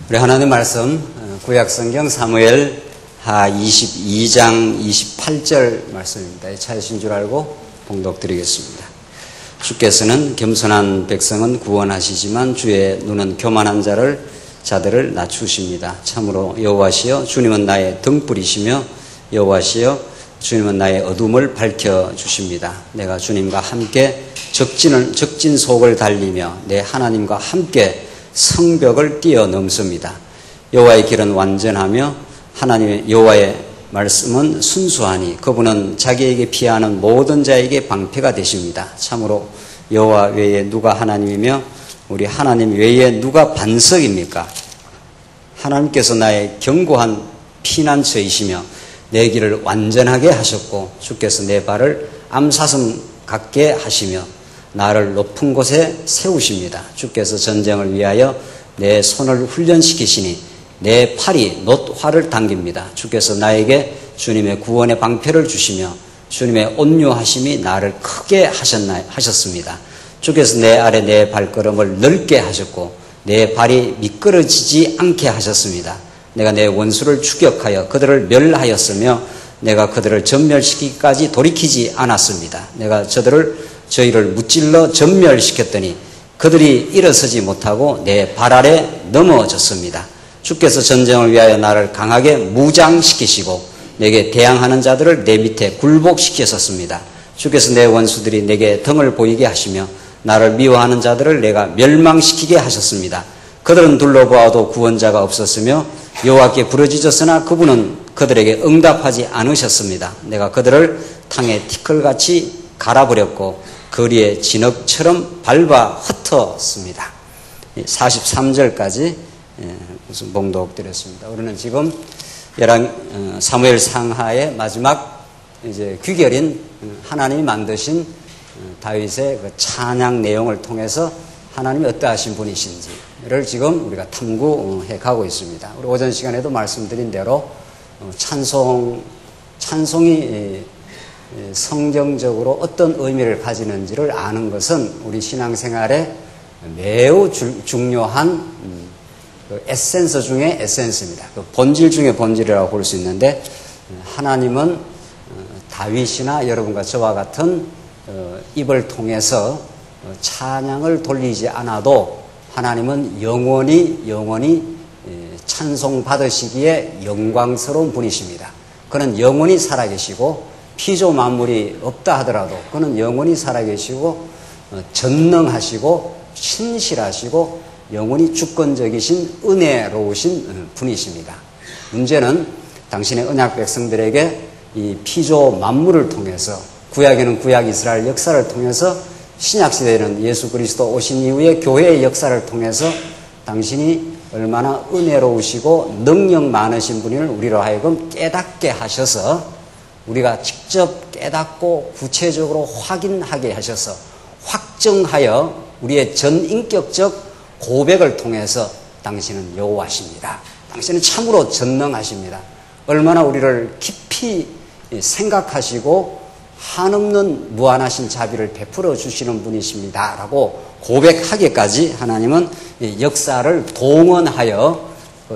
우리 하나님 말씀 구약성경 사무엘 하 22장 28절 말씀입니다. 찾으신 줄 알고 봉독드리겠습니다. 주께서는 겸손한 백성은 구원하시지만 주의 눈은 교만한 자들을 낮추십니다. 참으로 여호와시여 주님은 나의 등불이시며 여호와시여 주님은 나의 어둠을 밝혀주십니다. 내가 주님과 함께 적진속을 달리며 내 하나님과 함께 성벽을 뛰어넘습니다. 여호와의 길은 완전하며 하나님의 여호와의 말씀은 순수하니 그분은 자기에게 피하는 모든 자에게 방패가 되십니다. 참으로 여호와 외에 누가 하나님이며 우리 하나님 외에 누가 반석입니까? 하나님께서 나의 견고한 피난처이시며 내 길을 완전하게 하셨고 주께서 내 발을 암사슴 같게 하시며 나를 높은 곳에 세우십니다. 주께서 전쟁을 위하여 내 손을 훈련시키시니 내 팔이 놋활을 당깁니다. 주께서 나에게 주님의 구원의 방패를 주시며 주님의 온유하심이 나를 크게 하셨습니다. 주께서 내 아래 내 발걸음을 넓게 하셨고 내 발이 미끄러지지 않게 하셨습니다. 내가 내 원수를 추격하여 그들을 멸하였으며 내가 그들을 전멸시키기까지 돌이키지 않았습니다. 내가 저희를 무찔러 전멸시켰더니 그들이 일어서지 못하고 내 발 아래 넘어졌습니다. 주께서 전쟁을 위하여 나를 강하게 무장시키시고 내게 대항하는 자들을 내 밑에 굴복시키셨습니다. 주께서 내 원수들이 내게 등을 보이게 하시며 나를 미워하는 자들을 내가 멸망시키게 하셨습니다. 그들은 둘러보아도 구원자가 없었으며 여호와께 부르짖었으나 그분은 그들에게 응답하지 않으셨습니다. 내가 그들을 탕에 티끌같이 갈아버렸고 거리에 진흙처럼 밟아 흩었습니다. 43절까지 무슨 봉독드렸습니다. 우리는 지금 사무엘 상하의 마지막 이제 귀결인 하나님이 만드신 다윗의 그 찬양 내용을 통해서 하나님이 어떠하신 분이신지를 지금 우리가 탐구해 가고 있습니다. 우리 오전 시간에도 말씀드린 대로 찬송이 성경적으로 어떤 의미를 가지는지를 아는 것은 우리 신앙생활에 매우 중요한 그 에센스 중에 에센스입니다. 그 본질 중에 본질이라고 볼 수 있는데 하나님은 다윗이나 여러분과 저와 같은 입을 통해서 찬양을 돌리지 않아도 하나님은 영원히 찬송 받으시기에 영광스러운 분이십니다. 그는 영원히 살아계시고 피조 만물이 없다 하더라도 그는 영원히 살아계시고 전능하시고 신실하시고 영원히 주권적이신 은혜로우신 분이십니다. 문제는 당신의 언약 백성들에게 이 피조 만물을 통해서 구약에는 구약 이스라엘 역사를 통해서 신약시대에는 예수 그리스도 오신 이후에 교회의 역사를 통해서 당신이 얼마나 은혜로우시고 능력 많으신 분을 우리로 하여금 깨닫게 하셔서 우리가 직접 깨닫고 구체적으로 확인하게 하셔서 확정하여 우리의 전인격적 고백을 통해서 당신은 여호와십니다. 당신은 참으로 전능하십니다. 얼마나 우리를 깊이 생각하시고 한없는 무한하신 자비를 베풀어 주시는 분이십니다. 라고 고백하기까지 하나님은 역사를 동원하여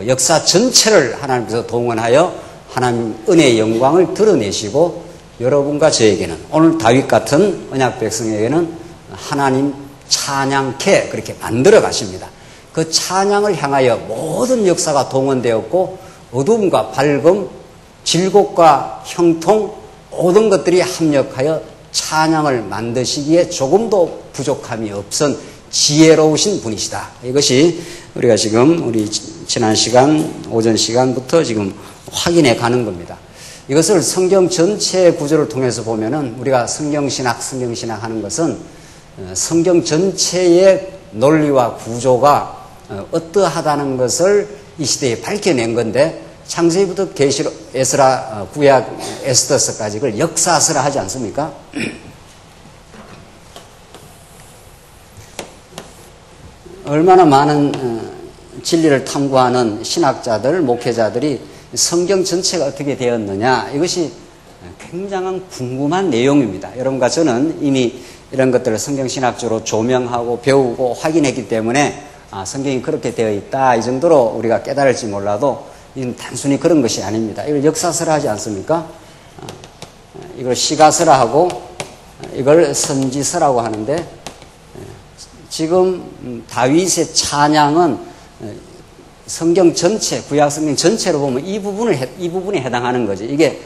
역사 전체를 하나님께서 동원하여 하나님 은혜의 영광을 드러내시고 여러분과 저에게는 오늘 다윗 같은 언약 백성에게는 하나님 찬양케 그렇게 만들어 가십니다. 그 찬양을 향하여 모든 역사가 동원되었고 어둠과 밝음, 질곡과 형통 모든 것들이 합력하여 찬양을 만드시기에 조금도 부족함이 없은 지혜로우신 분이시다. 이것이 우리가 지금 우리 지난 시간 오전 시간부터 지금 확인해 가는 겁니다. 이것을 성경 전체의 구조를 통해서 보면은 우리가 성경신학 하는 것은 성경 전체의 논리와 구조가 어떠하다는 것을 이 시대에 밝혀낸 건데 창세기부터 계시록, 에스라, 구약, 에스더서까지 그걸 역사서라 하지 않습니까? 얼마나 많은 진리를 탐구하는 신학자들, 목회자들이 성경 전체가 어떻게 되었느냐 이것이 굉장한 궁금한 내용입니다. 여러분과 저는 이미 이런 것들을 성경신학적으로 조명하고 배우고 확인했기 때문에 성경이 그렇게 되어 있다 이 정도로 우리가 깨달을지 몰라도 이건 단순히 그런 것이 아닙니다. 이걸 역사서라 하지 않습니까? 이걸 시가서라 하고 이걸 선지서라고 하는데 지금 다윗의 찬양은 성경 전체, 구약 성경 전체로 보면 이 부분에 해당하는 거죠. 이게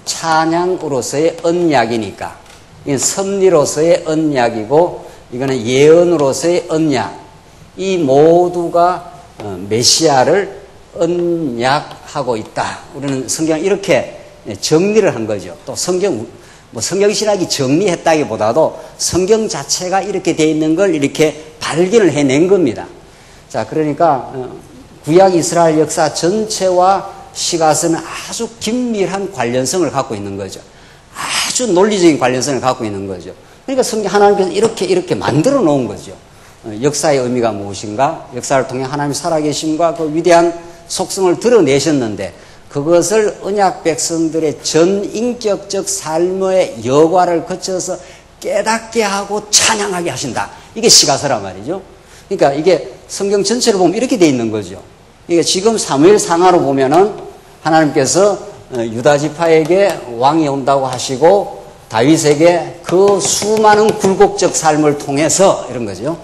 찬양으로서의 언약이니까. 이건 섭리로서의 언약이고, 이거는 예언으로서의 언약. 이 모두가 메시아를 언약하고 있다. 우리는 성경을 이렇게 정리를 한 거죠. 또 성경신학이 정리했다기보다도 성경 자체가 이렇게 되어 있는 걸 이렇게 발견을 해낸 겁니다. 자, 그러니까 구약 이스라엘 역사 전체와 시가서는 아주 긴밀한 관련성을 갖고 있는 거죠. 아주 논리적인 관련성을 갖고 있는 거죠. 그러니까 성경 하나님께서 이렇게 만들어 놓은 거죠. 역사의 의미가 무엇인가? 역사를 통해 하나님의 살아계심과 그 위대한 속성을 드러내셨는데 그것을 언약 백성들의 전인격적 삶의 여과를 거쳐서 깨닫게 하고 찬양하게 하신다. 이게 시가서란 말이죠. 그러니까 이게 성경 전체를 보면 이렇게 돼 있는 거죠. 이게 지금 사무엘 상하로 보면은 하나님께서 유다 지파에게 왕이 온다고 하시고 다윗에게 그 수많은 굴곡적 삶을 통해서 이런 거죠.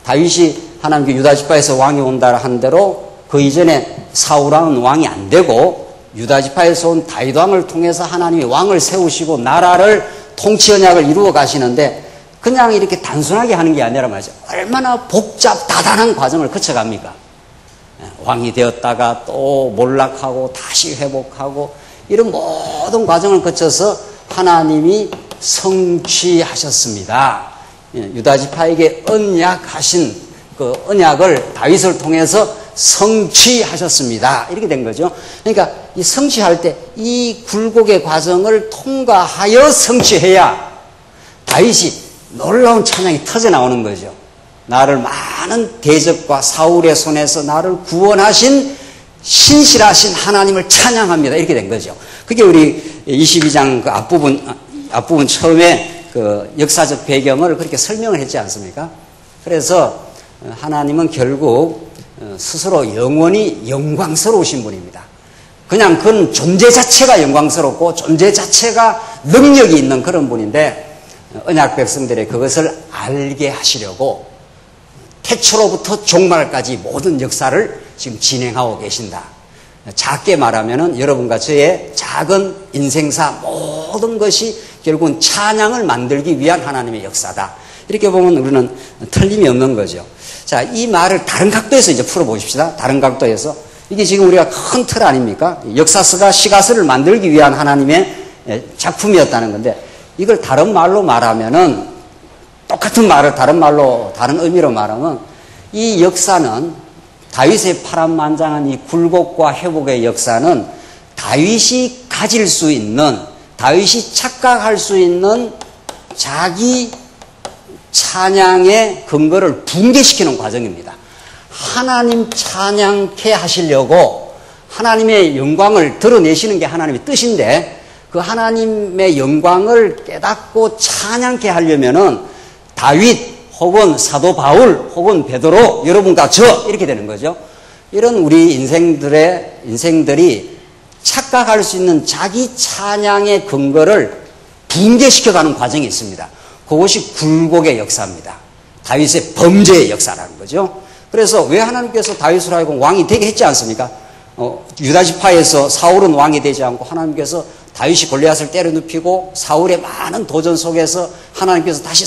다윗이 하나님께 유다 지파에서 왕이 온다 한 대로 그 이전에 사울왕은 왕이 안 되고 유다 지파에서 온 다윗 왕을 통해서 하나님이 왕을 세우시고 나라를 통치 언약을 이루어 가시는데 그냥 이렇게 단순하게 하는 게 아니라 말이죠. 얼마나 다단한 과정을 거쳐갑니까? 왕이 되었다가 또 몰락하고 다시 회복하고 이런 모든 과정을 거쳐서 하나님이 성취하셨습니다. 유다 지파에게 언약하신 그 언약을 다윗을 통해서 성취하셨습니다. 이렇게 된 거죠. 그러니까 이 성취할 때 이 굴곡의 과정을 통과하여 성취해야 다윗이 놀라운 찬양이 터져 나오는 거죠. 나를 많은 대적과 사울의 손에서 나를 구원하신 신실하신 하나님을 찬양합니다. 이렇게 된 거죠. 그게 우리 22장 그 앞부분 처음에 그 역사적 배경을 그렇게 설명을 했지 않습니까? 그래서 하나님은 결국 스스로 영원히 영광스러우신 분입니다. 그냥 그건 존재 자체가 영광스럽고 존재 자체가 능력이 있는 그런 분인데 언약 백성들의 그것을 알게 하시려고 태초로부터 종말까지 모든 역사를 지금 진행하고 계신다. 작게 말하면은 여러분과 저의 작은 인생사 모든 것이 결국은 찬양을 만들기 위한 하나님의 역사다. 이렇게 보면 우리는 틀림이 없는 거죠. 자, 이 말을 다른 각도에서 이제 풀어보십시다. 다른 각도에서. 이게 지금 우리가 큰 틀 아닙니까? 역사서가 시가서를 만들기 위한 하나님의 작품이었다는 건데, 이걸 다른 말로 말하면은, 똑같은 말을 다른 말로, 다른 의미로 말하면, 이 역사는 다윗의 파란만장한 이 굴곡과 회복의 역사는 다윗이 가질 수 있는, 다윗이 착각할 수 있는 자기 찬양의 근거를 붕괴시키는 과정입니다. 하나님 찬양케 하시려고 하나님의 영광을 드러내시는 게 하나님의 뜻인데 그 하나님의 영광을 깨닫고 찬양케 하려면은 다윗 혹은 사도 바울 혹은 베드로 여러분과 저 이렇게 되는 거죠. 이런 우리 인생들이 착각할 수 있는 자기 찬양의 근거를 붕괴시켜가는 과정이 있습니다. 그것이 굴곡의 역사입니다. 다윗의 범죄의 역사라는 거죠. 그래서 왜 하나님께서 다윗을 하여금 왕이 되게 했지 않습니까? 유다 지파에서 사울은 왕이 되지 않고 하나님께서 다윗이 골리앗을 때려 눕히고 사울의 많은 도전 속에서 하나님께서 다시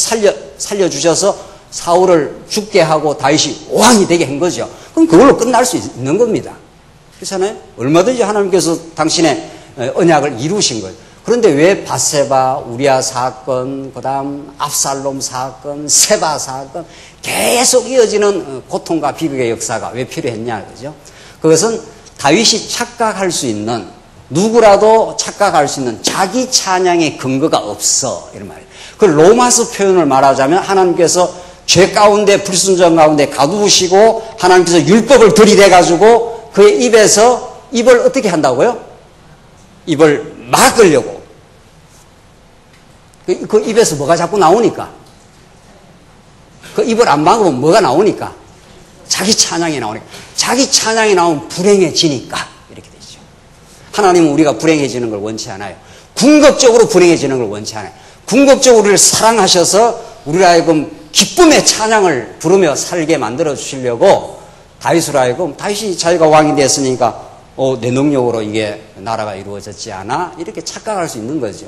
살려주셔서 사울을 죽게 하고 다윗이 왕이 되게 한 거죠. 그럼 그걸로 끝날 수 있는 겁니다. 그렇잖아요? 얼마든지 하나님께서 당신의 언약을 이루신 거예요. 그런데 왜 밧세바, 우리아 사건, 그 다음 압살롬 사건, 세바 사건 계속 이어지는 고통과 비극의 역사가 왜 필요했냐, 그죠? 그것은 다윗이 착각할 수 있는, 누구라도 착각할 수 있는 자기 찬양의 근거가 없어. 이런 말이에요. 그 로마서 표현을 말하자면 하나님께서 죄 가운데, 불순종 가운데 가두시고 하나님께서 율법을 들이대가지고 그의 입에서 입을 어떻게 한다고요? 입을 막으려고. 그 입에서 뭐가 자꾸 나오니까. 그 입을 안 막으면 뭐가 나오니까. 자기 찬양이 나오니까. 자기 찬양이 나오면 불행해지니까 이렇게 되죠. 하나님은 우리가 불행해지는 걸 원치 않아요. 궁극적으로 불행해지는 걸 원치 않아요. 궁극적으로 우리를 사랑하셔서 우리를 하여금 기쁨의 찬양을 부르며 살게 만들어 주시려고 다윗으로 하여금 다윗이 자기가 왕이 됐으니까 내 능력으로 이게 나라가 이루어졌지 않아? 이렇게 착각할 수 있는 거죠.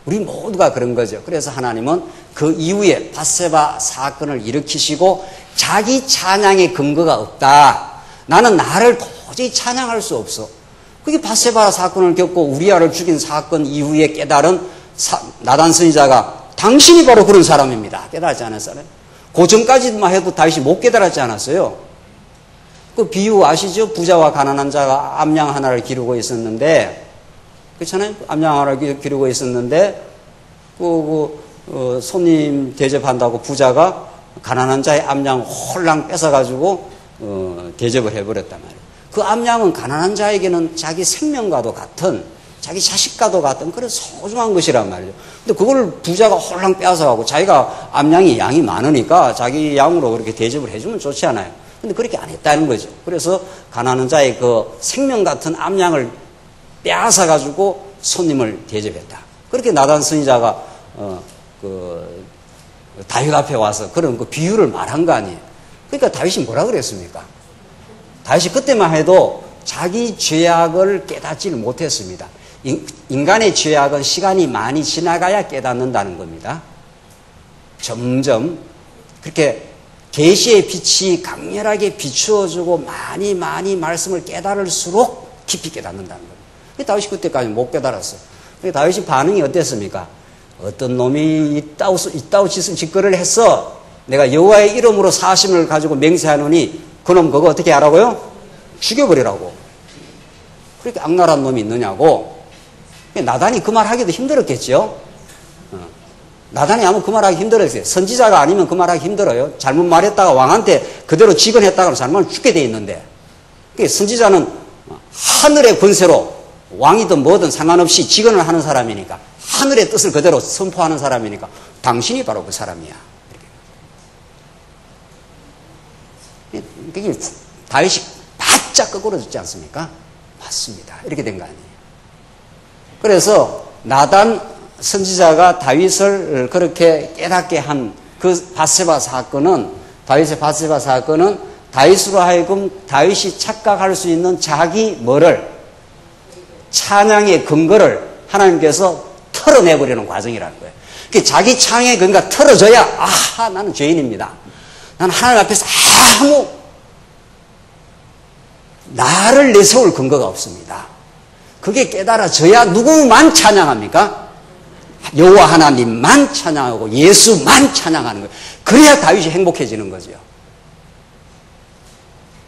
우리 모두가 그런 거죠. 그래서 하나님은 그 이후에 밧세바 사건을 일으키시고 자기 찬양의 근거가 없다. 나는 나를 도저히 찬양할 수 없어. 그게 밧세바 사건을 겪고 우리아를 죽인 사건 이후에 깨달은 나단 선지자가 당신이 바로 그런 사람입니다. 깨달지 않았어요. 그 전까지만 해도 다윗이 못 깨달았지 않았어요. 그 비유 아시죠? 부자와 가난한 자가 암양 하나를 기르고 있었는데, 그렇잖아요? 암양 하나를 기르고 있었는데, 손님 대접한다고 부자가 가난한 자의 암양 홀랑 뺏어가지고, 대접을 해버렸단 말이에요. 그 암양은 가난한 자에게는 자기 생명과도 같은, 자기 자식과도 같은 그런 소중한 것이란 말이죠. 근데 그걸 부자가 홀랑 뺏어가고 자기가 암양이 양이 많으니까 자기 양으로 그렇게 대접을 해주면 좋지 않아요. 근데 그렇게 안 했다는 거죠. 그래서 가난한 자의 그 생명 같은 암양을 빼앗아가지고 손님을 대접했다. 그렇게 나단 선지자가 다윗 앞에 와서 그런 그 비유를 말한 거 아니에요. 그러니까 다윗이 뭐라 그랬습니까? 다윗이 그때만 해도 자기 죄악을 깨닫지를 못했습니다. 인간의 죄악은 시간이 많이 지나가야 깨닫는다는 겁니다. 점점 그렇게 계시의 빛이 강렬하게 비추어주고 많이 말씀을 깨달을수록 깊이 깨닫는다는 겁니다. 다윗이 그때까지 못 깨달았어요. 다윗이 반응이 어땠습니까? 어떤 놈이 이따우 짓거리를 했어. 내가 여호와의 이름으로 사심을 가지고 맹세하노니 그놈 그거 어떻게 하라고요? 죽여버리라고. 그렇게 악랄한 놈이 있느냐고. 나단이 그 말 하기도 힘들었겠죠. 나단이 아무 그 말하기 힘들었어요. 선지자가 아니면 그 말하기 힘들어요. 잘못 말했다가 왕한테 그대로 직언했다가 잘못 죽게 돼 있는데, 선지자는 하늘의 권세로 왕이든 뭐든 상관없이 직언을 하는 사람이니까, 하늘의 뜻을 그대로 선포하는 사람이니까 당신이 바로 그 사람이야. 그게 다윗이 바짝 거꾸로졌지 않습니까? 맞습니다. 이렇게 된 거 아니에요. 그래서 나단 선지자가 다윗을 그렇게 깨닫게 한 그 밧세바 사건은, 다윗의 밧세바 사건은 다윗으로 하여금 다윗이 착각할 수 있는 자기 뭐를, 찬양의 근거를 하나님께서 털어내버리는 과정이라는 거예요. 그러니까 자기 찬양의 근거가 털어져야, 아하, 나는 죄인입니다. 나는 하나님 앞에서 아무 나를 내세울 근거가 없습니다. 그게 깨달아져야 누구만 찬양합니까? 여호와 하나님만 찬양하고 예수만 찬양하는 거예요. 그래야 다윗이 행복해지는 거죠.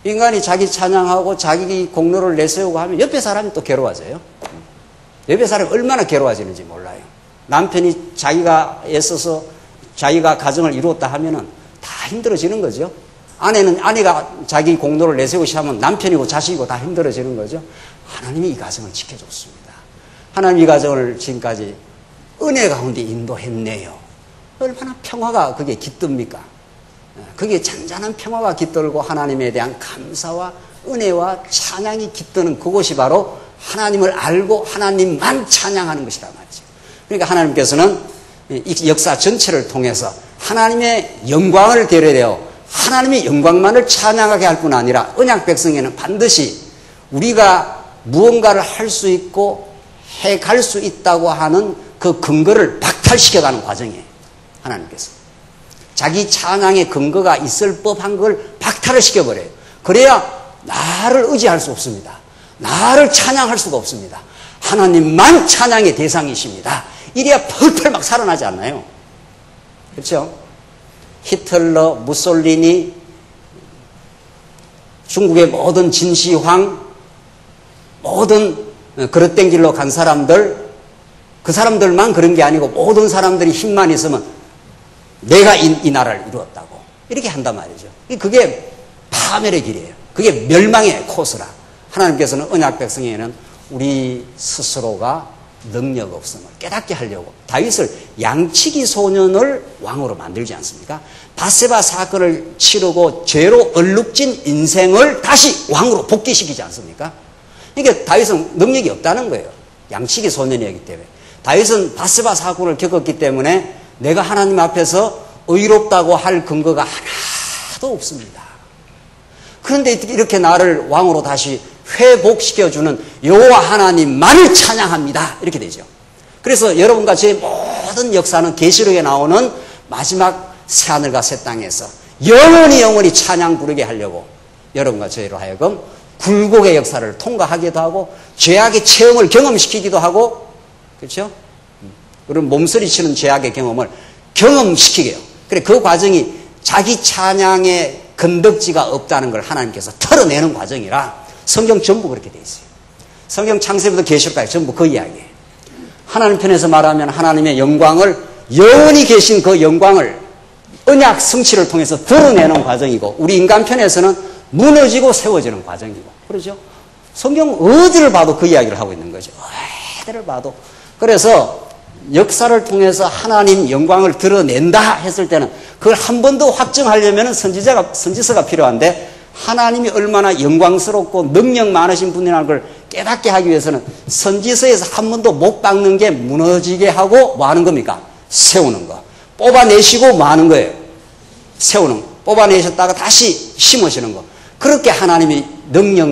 인간이 자기 찬양하고 자기 공로를 내세우고 하면 옆에 사람이 또 괴로워져요. 옆에 사람이 얼마나 괴로워지는지 몰라요. 남편이 자기가 애써서 자기가 가정을 이루었다 하면은 다 힘들어지는 거죠. 아내가 자기 공로를 내세우고 시작하면 남편이고 자식이고 다 힘들어지는 거죠. 하나님이 이 가정을 지켜줬습니다. 하나님이 이 가정을 지금까지 은혜 가운데 인도했네요. 얼마나 평화가 그게 깃듭니까? 그게 잔잔한 평화가 깃들고 하나님에 대한 감사와 은혜와 찬양이 깃드는 그곳이 바로 하나님을 알고 하나님만 찬양하는 것이란 말이죠. 그러니까 하나님께서는 이 역사 전체를 통해서 하나님의 영광을 드러내어 하나님의 영광만을 찬양하게 할 뿐 아니라 언약 백성에는 반드시 우리가 무언가를 할 수 있고 해갈 수 있다고 하는 그 근거를 박탈시켜가는 과정이에요. 하나님께서. 자기 찬양의 근거가 있을 법한 걸 박탈을 시켜버려요. 그래야 나를 의지할 수 없습니다. 나를 찬양할 수가 없습니다. 하나님만 찬양의 대상이십니다. 이래야 펄펄 막 살아나지 않나요? 그렇죠? 히틀러, 무솔리니, 중국의 모든 진시황, 모든 그릇된 길로 간 사람들, 그 사람들만 그런 게 아니고 모든 사람들이 힘만 있으면 내가 이 나라를 이루었다고 이렇게 한단 말이죠. 그게 파멸의 길이에요. 그게 멸망의 코스라. 하나님께서는 언약 백성에는 우리 스스로가 능력 없음을 깨닫게 하려고 다윗을 양치기 소년을 왕으로 만들지 않습니까? 밧세바 사건을 치르고 죄로 얼룩진 인생을 다시 왕으로 복귀시키지 않습니까? 그러니까 다윗은 능력이 없다는 거예요. 양치기 소년이었기 때문에. 다윗은 밧세바 사건을 겪었기 때문에 내가 하나님 앞에서 의롭다고 할 근거가 하나도 없습니다. 그런데 이렇게 나를 왕으로 다시 회복시켜주는 여호와 하나님만을 찬양합니다. 이렇게 되죠. 그래서 여러분과 저의 모든 역사는 계시록에 나오는 마지막 새하늘과 새 땅에서 영원히 찬양 부르게 하려고 여러분과 저희로 하여금 굴곡의 역사를 통과하기도 하고 죄악의 체험을 경험시키기도 하고 그렇죠? 그리고 몸서리치는 죄악의 경험을 경험시키게요. 그래 그 과정이 자기 찬양의 건덕지가 없다는 걸 하나님께서 털어내는 과정이라 성경 전부 그렇게 돼 있어요. 성경 창세부터 계시록까지 전부 그 이야기예요. 하나님 편에서 말하면 하나님의 영광을 영원히 계신 그 영광을 언약 성취를 통해서 드러내는 과정이고 우리 인간 편에서는 무너지고 세워지는 과정이고 그렇죠? 성경 어디를 봐도 그 이야기를 하고 있는 거죠. 어디를 봐도. 그래서 역사를 통해서 하나님 영광을 드러낸다 했을 때는 그걸 한 번 더 확증하려면 선지서가 필요한데 하나님이 얼마나 영광스럽고 능력 많으신 분이라는 걸 깨닫게 하기 위해서는 선지서에서 한 번도 못 박는 게 무너지게 하고 뭐 하는 겁니까? 세우는 거. 뽑아내시고 뭐 하는 거예요? 세우는 거. 뽑아내셨다가 다시 심으시는 거. 그렇게 하나님이 능력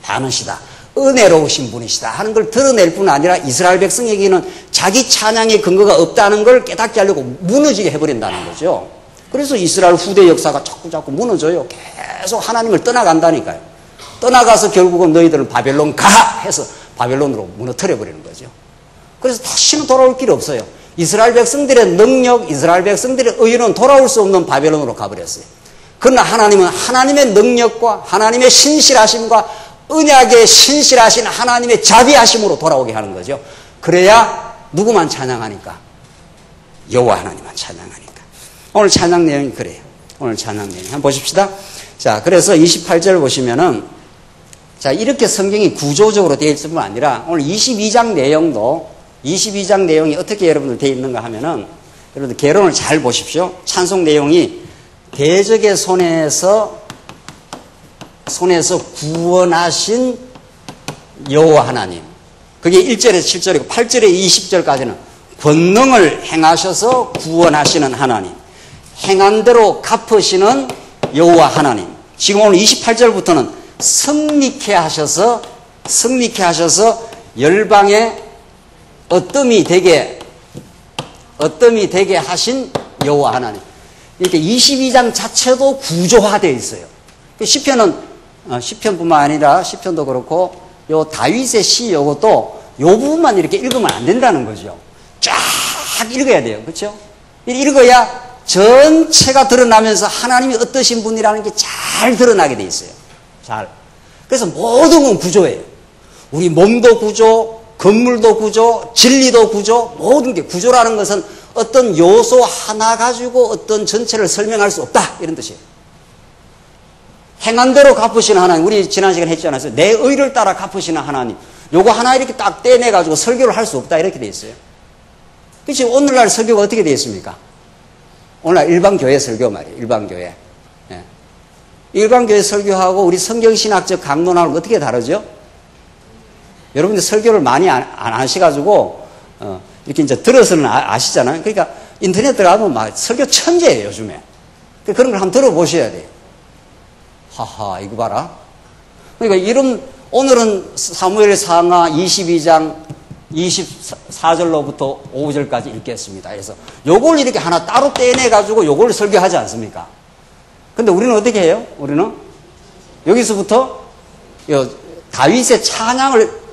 많으시다. 은혜로우신 분이시다 하는 걸 드러낼 뿐 아니라 이스라엘 백성에게는 자기 찬양의 근거가 없다는 걸 깨닫게 하려고 무너지게 해버린다는 거죠. 그래서 이스라엘 후대 역사가 자꾸 무너져요. 계속 하나님을 떠나간다니까요. 떠나가서 결국은 너희들은 바벨론 가! 해서 바벨론으로 무너뜨려버리는 거죠. 그래서 다시는 돌아올 길이 없어요. 이스라엘 백성들의 능력, 이스라엘 백성들의 의는 돌아올 수 없는 바벨론으로 가버렸어요. 그러나 하나님은 하나님의 능력과 하나님의 신실하심과 언약의 신실하신 하나님의 자비하심으로 돌아오게 하는 거죠. 그래야 누구만 찬양하니까? 여호와 하나님만 찬양하니까. 오늘 찬양 내용이 그래요. 오늘 찬양 내용 한번 보십시다. 자, 그래서 28절 보시면은 자, 이렇게 성경이 구조적으로 되어 있을 뿐 아니라 오늘 22장 내용도 22장 내용이 어떻게 여러분들 되어 있는가 하면은 여러분들 개론을 잘 보십시오. 찬송 내용이 대적의 손에서 구원하신 여호와 하나님. 그게 1절에서 7절이고 8절에 20절까지는 권능을 행하셔서 구원하시는 하나님. 행한 대로 갚으시는 여호와 하나님. 지금 오늘 28절부터는 승리케 하셔서 열방에 어뜸이 되게 하신 여호와 하나님. 이렇게 22장 자체도 구조화되어 있어요. 시편뿐만 아니라 시편도 그렇고 요 다윗의 시 요것도 요 부분만 이렇게 읽으면 안 된다는 거죠. 쫙 읽어야 돼요. 그렇죠? 읽어야 전체가 드러나면서 하나님이 어떠신 분이라는 게 잘 드러나게 돼 있어요. 잘. 그래서 모든 건 구조예요. 우리 몸도 구조, 건물도 구조, 진리도 구조, 모든 게 구조라는 것은 어떤 요소 하나 가지고 어떤 전체를 설명할 수 없다. 이런 뜻이에요. 행한 대로 갚으시는 하나님. 우리 지난 시간에 했지 않았어요? 내 의를 따라 갚으시는 하나님. 요거 하나 이렇게 딱 떼내가지고 설교를 할 수 없다. 이렇게 돼 있어요. 그치? 오늘날 설교가 어떻게 되어 있습니까? 오늘날 일반교회 설교 말이에요. 일반교회. 예. 일반교회 설교하고 우리 성경신학적 강론하고 어떻게 다르죠? 여러분들 설교를 많이 안 하셔가지고, 이렇게 이제 들어서는 아시잖아요. 그러니까 인터넷 들어가면 막 설교 천재예요, 요즘에. 그런 걸 한번 들어보셔야 돼요. 하하, 이거 봐라. 그러니까 오늘은 사무엘 상하 22장 24절로부터 5절까지 읽겠습니다. 그래서 요걸 이렇게 하나 따로 떼내가지고 요걸 설교하지 않습니까? 근데 우리는 어떻게 해요? 우리는 여기서부터 다윗의 찬양을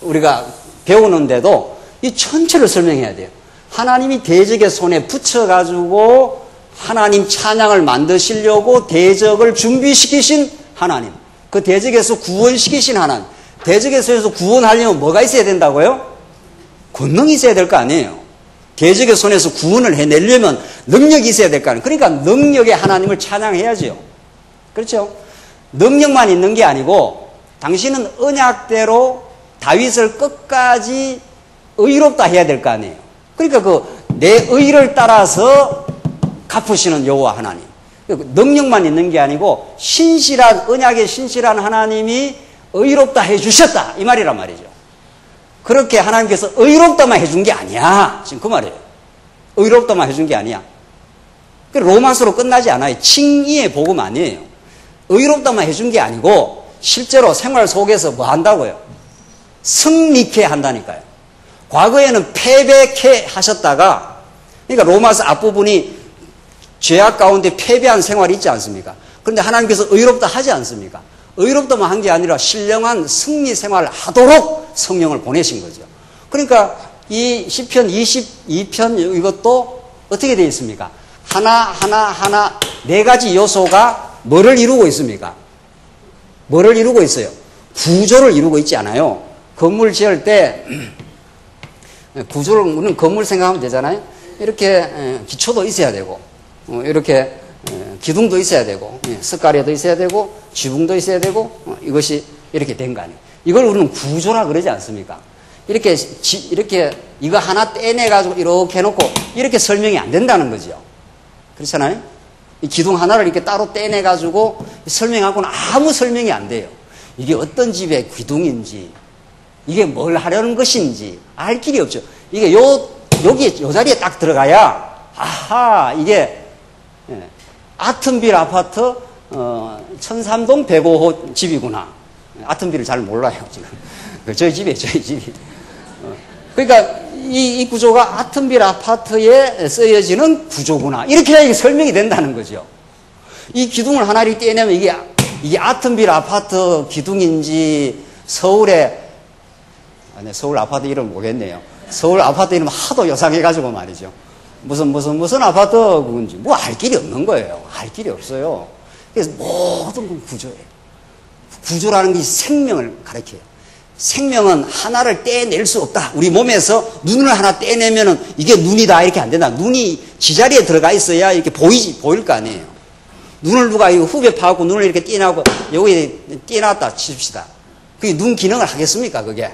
우리가 배우는데도 이 전체를 설명해야 돼요. 하나님이 대적의 손에 붙여가지고 하나님 찬양을 만드시려고 대적을 준비시키신 하나님. 그 대적에서 구원시키신 하나님. 대적에서 구원하려면 뭐가 있어야 된다고요? 권능이 있어야 될 거 아니에요. 대적의 손에서 구원을 해내려면 능력이 있어야 될 거 아니에요. 그러니까 능력의 하나님을 찬양해야죠. 그렇죠? 능력만 있는 게 아니고 당신은 언약대로 다윗을 끝까지 의롭다 해야 될 거 아니에요. 그러니까 그 내 의를 따라서 갚으시는 여호와 하나님. 능력만 있는 게 아니고 신실한 언약의 신실한 하나님이 의롭다 해주셨다 이 말이란 말이죠. 그렇게 하나님께서 의롭다만 해준 게 아니야. 지금 그 말이에요. 의롭다만 해준 게 아니야. 로마서로 끝나지 않아요. 칭의의 복음 아니에요. 의롭다만 해준 게 아니고 실제로 생활 속에서 뭐 한다고요? 승리케 한다니까요. 과거에는 패배케 하셨다가, 그러니까 로마서 앞부분이 죄악 가운데 패배한 생활이 있지 않습니까? 그런데 하나님께서 의롭다 하지 않습니까? 의롭다만 한 게 아니라 신령한 승리 생활을 하도록 성령을 보내신 거죠. 그러니까 이 시편 22편 이것도 어떻게 되어 있습니까? 하나 네 가지 요소가 뭐를 이루고 있습니까? 뭐를 이루고 있어요? 구조를 이루고 있지 않아요. 건물 지을 때 구조를 우리는 건물 생각하면 되잖아요. 이렇게 기초도 있어야 되고 이렇게 기둥도 있어야 되고 석가래도 있어야 되고 지붕도 있어야 되고 이것이 이렇게 된 거 아니에요. 이걸 우리는 구조라 그러지 않습니까? 이렇게 이거 하나 떼내 가지고 이렇게 해놓고 이렇게 설명이 안 된다는 거죠. 그렇잖아요. 이 기둥 하나를 이렇게 따로 떼내 가지고 설명하고는 아무 설명이 안 돼요. 이게 어떤 집의 기둥인지 이게 뭘 하려는 것인지 알 길이 없죠. 이게 여기 요 자리에 딱 들어가야 아하 이게 아튼빌 아파트 1003동 105호 집이구나. 아튼빌을 잘 몰라요 지금. 저희 집이. 그러니까 이 구조가 아튼빌 아파트에 쓰여지는 구조구나. 이렇게 해야 설명이 된다는 거죠. 이 기둥을 하나 이렇게 떼내면 이게 아튼빌 아파트 기둥인지 서울 아파트 이름 모르겠네요. 서울 아파트 이름 하도 요상해가지고 말이죠. 무슨 아파트 그건지 뭐 알 길이 없는 거예요. 알 길이 없어요. 그래서 모든 건 구조예요. 구조라는 게 생명을 가리켜요. 생명은 하나를 떼낼 수 없다. 우리 몸에서 눈을 하나 떼내면은 이게 눈이다 이렇게 안 된다. 눈이 지자리에 들어가 있어야 이렇게 보일 거 아니에요. 눈을 누가 후배 파갖고 눈을 이렇게 떼나고 여기에 떼놨다 칩시다. 그게 눈 기능을 하겠습니까? 그게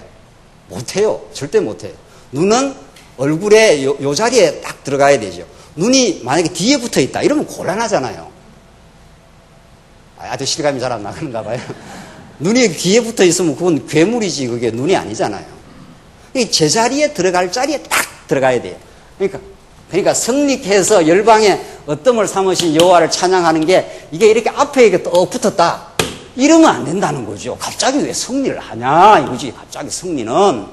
못해요. 절대 못해요. 눈은 얼굴에 요 자리에 딱 들어가야 되죠. 눈이 만약에 뒤에 붙어 있다 이러면 곤란하잖아요. 아주 실감이 잘 안 나는가 봐요. 눈이 뒤에 붙어 있으면 그건 괴물이지 그게 눈이 아니잖아요. 제자리에 들어갈 자리에 딱 들어가야 돼요. 그러니까 성립해서 열방에 어뜸을 삼으신 여호와를 찬양하는 게 이게 이렇게 앞에 이렇게 또 붙었다 이러면 안 된다는 거죠. 갑자기 왜 승리를 하냐 이거지. 갑자기 승리는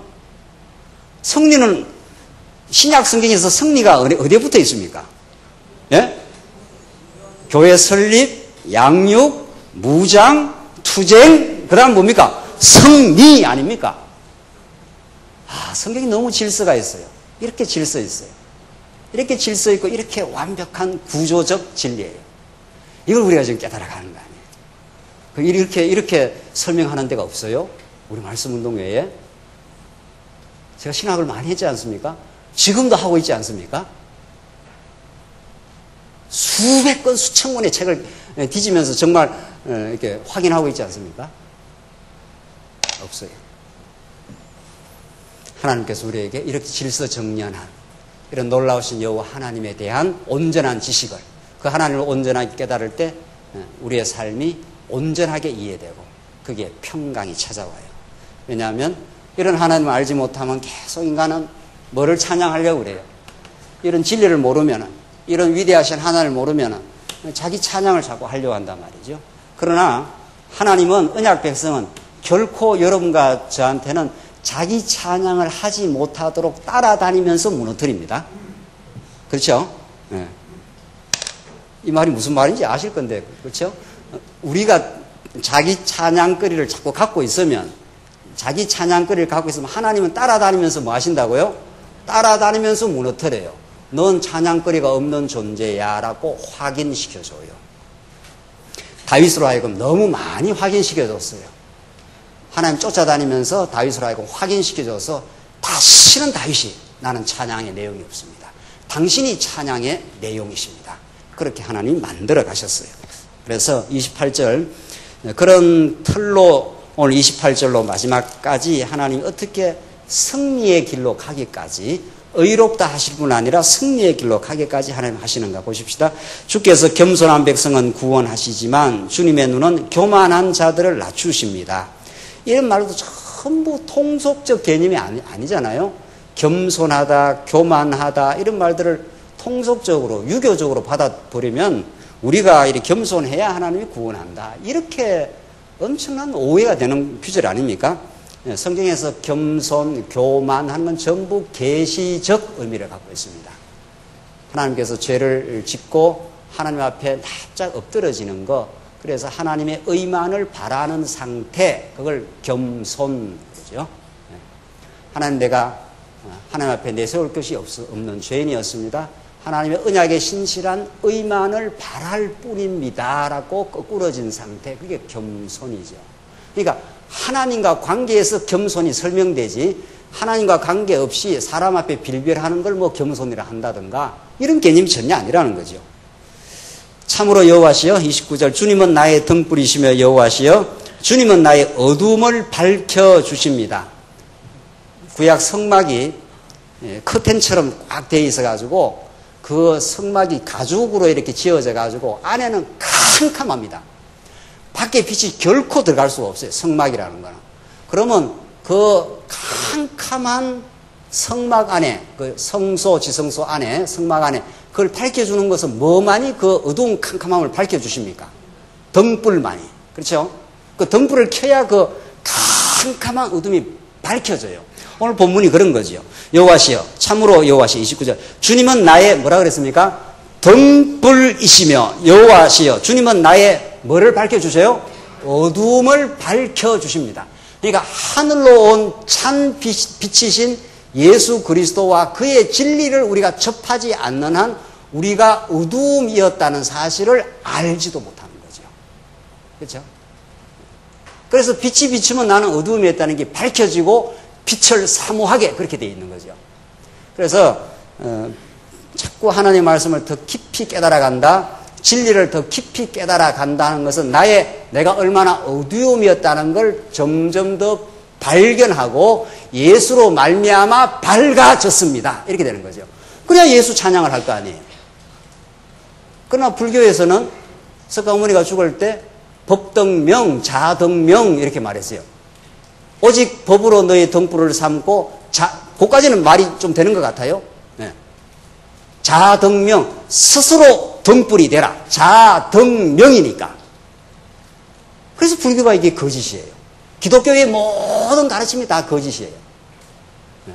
신약 성경에서 승리가 어디에 붙어 있습니까? 예? 교회 설립, 양육, 무장, 투쟁, 그 다음 뭡니까? 승리 아닙니까? 성경이 너무 질서가 있어요. 이렇게 질서 있어요. 이렇게 질서 있고 이렇게 완벽한 구조적 진리예요. 이걸 우리가 지금 깨달아가는 거 아니에요. 이렇게 설명하는 데가 없어요. 우리 말씀운동 외에. 제가 신학을 많이 했지 않습니까? 지금도 하고 있지 않습니까? 수백 권, 수천 권의 책을 뒤지면서 정말 이렇게 확인하고 있지 않습니까? 없어요. 하나님께서 우리에게 이렇게 질서 정연한 이런 놀라우신 여호와 하나님에 대한 온전한 지식을 그 하나님을 온전하게 깨달을 때 우리의 삶이 온전하게 이해되고 그게 평강이 찾아와요. 왜냐하면 이런 하나님을 알지 못하면 계속 인간은 뭐를 찬양하려고 그래요. 이런 진리를 모르면은 이런 위대하신 하나님을 모르면은 자기 찬양을 자꾸 하려고 한단 말이죠. 그러나 하나님은 언약 백성은 결코 여러분과 저한테는 자기 찬양을 하지 못하도록 따라다니면서 무너뜨립니다. 그렇죠? 네. 이 말이 무슨 말인지 아실 건데, 그렇죠? 우리가 자기 찬양거리를 자꾸 갖고 있으면, 자기 찬양거리를 갖고 있으면 하나님은 따라다니면서 뭐 하신다고요? 따라다니면서 무너뜨려요. 넌 찬양거리가 없는 존재야 라고 확인시켜줘요. 다윗으로 하여금 너무 많이 확인시켜줬어요. 하나님 쫓아다니면서 다윗으로 하여금 확인시켜줘서 다시는 다윗이 나는 찬양의 내용이 없습니다. 당신이 찬양의 내용이십니다. 그렇게 하나님이 만들어 가셨어요. 그래서 28절 그런 틀로 오늘 28절로 마지막까지 하나님이 어떻게 승리의 길로 가기까지, 의롭다 하실 뿐 아니라 승리의 길로 가기까지 하나님 하시는가 보십시다. 주께서 겸손한 백성은 구원하시지만 주님의 눈은 교만한 자들을 낮추십니다. 이런 말도 전부 통속적 개념이 아니잖아요. 겸손하다, 교만하다 이런 말들을 통속적으로 유교적으로 받아버리면 우리가 이렇게 겸손해야 하나님이 구원한다, 이렇게 엄청난 오해가 되는 구절 아닙니까? 성경에서 겸손, 교만하는 건 전부 계시적 의미를 갖고 있습니다. 하나님께서 죄를 짓고 하나님 앞에 납작 엎드러지는 거, 그래서 하나님의 의만을 바라는 상태, 그걸 겸손이죠. 하나님, 내가 하나님 앞에 내세울 것이 없는 죄인이었습니다. 하나님의 언약에 신실한 의만을 바랄 뿐입니다 라고 거꾸러진 상태, 그게 겸손이죠. 그러니까 하나님과 관계에서 겸손이 설명되지, 하나님과 관계없이 사람 앞에 빌빌하는 걸 뭐 겸손이라 한다든가 이런 개념이 전혀 아니라는 거죠. 참으로 여호와시여, 29절, 주님은 나의 등불이시며 여호와시여 주님은 나의 어둠을 밝혀주십니다. 구약 성막이 커튼처럼 꽉 되어 있어가지고 그 성막이 가죽으로 이렇게 지어져가지고 안에는 캄캄합니다. 밖에 빛이 결코 들어갈 수가 없어요, 성막이라는 거는. 그러면 그 캄캄한 성막 안에, 그 성소, 지성소 안에, 성막 안에 그걸 밝혀주는 것은 뭐만이 그 어두운 캄캄함을 밝혀주십니까? 등불만이. 그렇죠? 그 등불을 켜야 그 캄캄한 어둠이 밝혀져요. 오늘 본문이 그런 거죠. 여호와시여, 참으로 여호와시여, 29절. 주님은 나의 뭐라 그랬습니까? 등불이시며 여호와시여, 주님은 나의 뭐를 밝혀주세요? 어둠을 밝혀주십니다. 그러니까 하늘로 온 찬 빛이신 예수 그리스도와 그의 진리를 우리가 접하지 않는 한 우리가 어둠이었다는 사실을 알지도 못하는 거죠. 그렇죠? 그래서 빛이 비추면 나는 어둠이었다는 게 밝혀지고 빛을 사모하게 그렇게 되어 있는 거죠. 그래서 자꾸 하나님의 말씀을 더 깊이 깨달아간다, 진리를 더 깊이 깨달아간다는 것은 내가 얼마나 어두움이었다는 걸 점점 더 발견하고 예수로 말미암아 밝아졌습니다, 이렇게 되는 거죠. 그래야 예수 찬양을 할 거 아니에요. 그러나 불교에서는 석가모니가 죽을 때 법등명, 자등명 이렇게 말했어요. 오직 법으로 너의 등불을 삼고, 그까지는 말이 좀 되는 것 같아요. 네. 자등명, 스스로 등불이 되라. 자등명이니까. 그래서 불교가 이게 거짓이에요. 기독교의 모든 가르침이 다 거짓이에요. 네.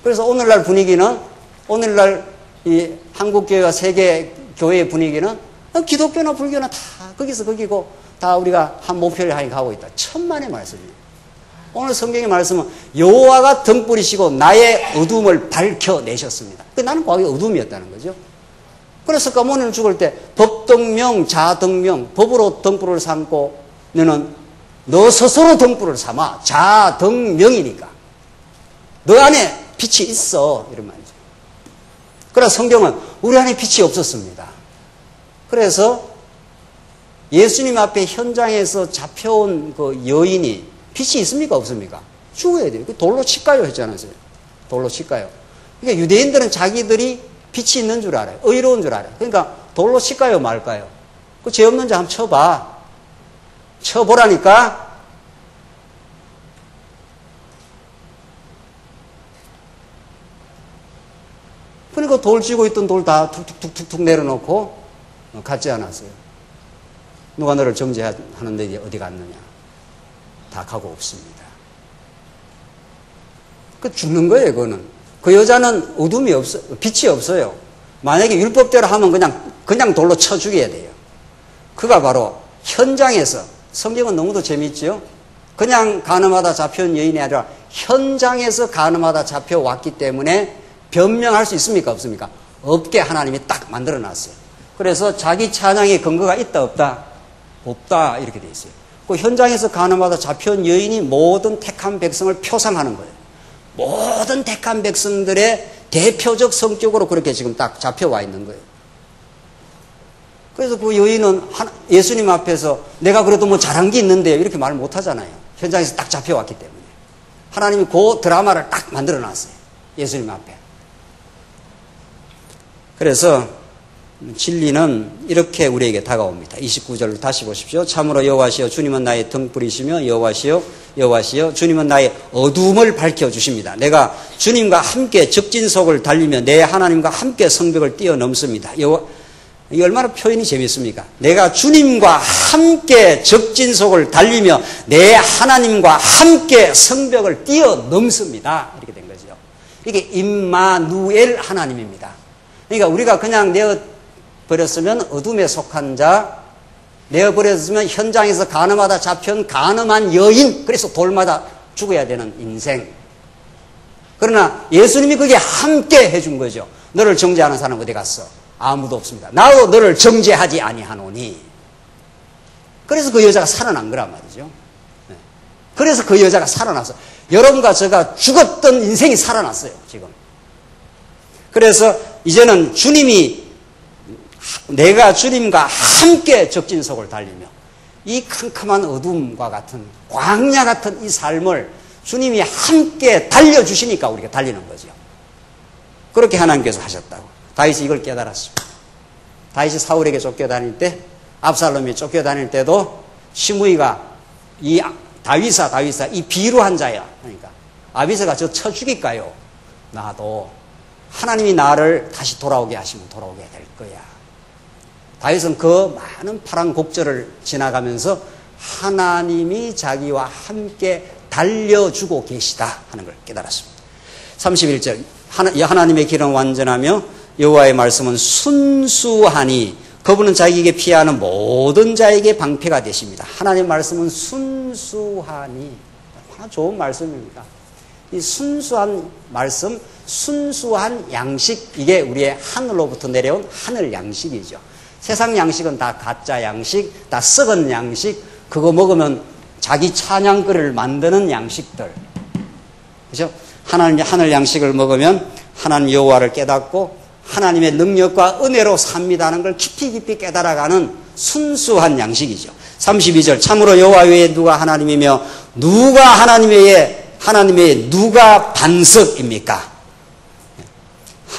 그래서 오늘날 분위기는, 오늘날 이 한국교회와 세계교회의 분위기는 기독교나 불교나 다 거기서 거기고 다 우리가 한 목표를 향해 가고 있다. 천만의 말씀이에요. 오늘 성경의 말씀은 여호와가 등불이시고 나의 어둠을 밝혀내셨습니다. 나는 과거에 어둠이었다는 거죠. 그래서 석가모니는 죽을 때 법등명, 자등명, 법으로 등불을 삼고 너는 너 스스로 등불을 삼아. 자등명이니까. 너 안에 빛이 있어. 이런 말이죠. 그러나 성경은 우리 안에 빛이 없었습니다. 그래서 예수님 앞에 현장에서 잡혀온 그 여인이 빛이 있습니까? 없습니까? 죽어야 돼요. 돌로 칠까요? 했잖아요. 돌로 칠까요? 그러니까 유대인들은 자기들이 빛이 있는 줄 알아요. 의로운 줄 알아요. 그러니까 돌로 칠까요? 말까요? 그 죄 없는 자 한번 쳐봐. 쳐보라니까. 그러니까 돌 쥐고 있던 돌 다 툭툭툭툭 내려놓고 갔지 않았어요. 누가 너를 정죄하는데 어디 갔느냐. 다 가고 없습니다. 그 죽는 거예요, 그거는. 그 여자는 어둠이 없어, 빛이 없어요. 만약에 율법대로 하면 그냥 돌로 쳐 죽여야 돼요. 그가 바로 현장에서, 성경은 너무도 재미있죠? 그냥 간음하다 잡혀온 여인이 아니라 현장에서 간음하다 잡혀왔기 때문에 변명할 수 있습니까? 없습니까? 없게 하나님이 딱 만들어 놨어요. 그래서 자기 찬양의 근거가 있다, 없다? 없다, 이렇게 돼 있어요. 그 현장에서 간음하다 잡혀온 여인이 모든 택한 백성을 표상하는 거예요. 모든 택한 백성들의 대표적 성격으로 그렇게 지금 딱 잡혀와 있는 거예요. 그래서 그 여인은 예수님 앞에서 내가 그래도 뭐 잘한 게 있는데요, 이렇게 말 못 하잖아요. 현장에서 딱 잡혀왔기 때문에. 하나님이 그 드라마를 딱 만들어 놨어요. 예수님 앞에. 그래서 진리는 이렇게 우리에게 다가옵니다. 29절로 다시 보십시오. 참으로 여호와시여 주님은 나의 등불이시며 여호와시여 주님은 나의 어두움을 밝혀주십니다. 내가 주님과 함께 적진속을 달리며 내 하나님과 함께 성벽을 뛰어넘습니다. 이게 얼마나 표현이 재밌습니까? 내가 주님과 함께 적진속을 달리며 내 하나님과 함께 성벽을 뛰어넘습니다. 이렇게 된 거죠. 이게 임마누엘 하나님입니다. 그러니까 우리가 그냥 내어버렸으면 어둠에 속한 자, 내어버렸으면 현장에서 간음하다 잡혀온 간음한 여인, 그래서 돌마다 죽어야 되는 인생. 그러나 예수님이 그게 함께 해준 거죠. 너를 정죄하는 사람 어디 갔어? 아무도 없습니다. 나도 너를 정죄하지 아니하노니. 그래서 그 여자가 살아난 거란 말이죠. 그래서 그 여자가 살아났어. 여러분과 제가 죽었던 인생이 살아났어요, 지금. 그래서 이제는 내가 주님과 함께 적진속을 달리며 이 캄캄한 어둠과 같은 광야 같은 이 삶을 주님이 함께 달려주시니까 우리가 달리는 거죠. 그렇게 하나님께서 하셨다고. 다윗이 이걸 깨달았습니다. 다윗이 사울에게 쫓겨다닐 때, 압살롬이 쫓겨다닐 때도 시므이가 이 다윗아 이 비루한 자야. 그러니까 아비새가 저 쳐 죽일까요? 나도 하나님이 나를 다시 돌아오게 하시면 돌아오게 될 거야. 다윗은 그 많은 파란 곡절을 지나가면서 하나님이 자기와 함께 달려주고 계시다 하는 걸 깨달았습니다. 31절 하나님의 길은 완전하며 여호와의 말씀은 순수하니 그분은 자기에게 피하는 모든 자에게 방패가 되십니다. 하나님의 말씀은 순수하니 얼마나 좋은 말씀입니다. 이 순수한 말씀, 순수한 양식, 이게 우리의 하늘로부터 내려온 하늘 양식이죠. 세상 양식은 다 가짜 양식, 다 썩은 양식, 그거 먹으면 자기 찬양거리를 만드는 양식들. 그죠? 하늘 양식을 먹으면 하나님 여호와를 깨닫고 하나님의 능력과 은혜로 삽니다는 걸 깊이 깨달아가는 순수한 양식이죠. 32절 참으로 여호와 외에 누가 하나님이며 누가 하나님의 누가 반석입니까?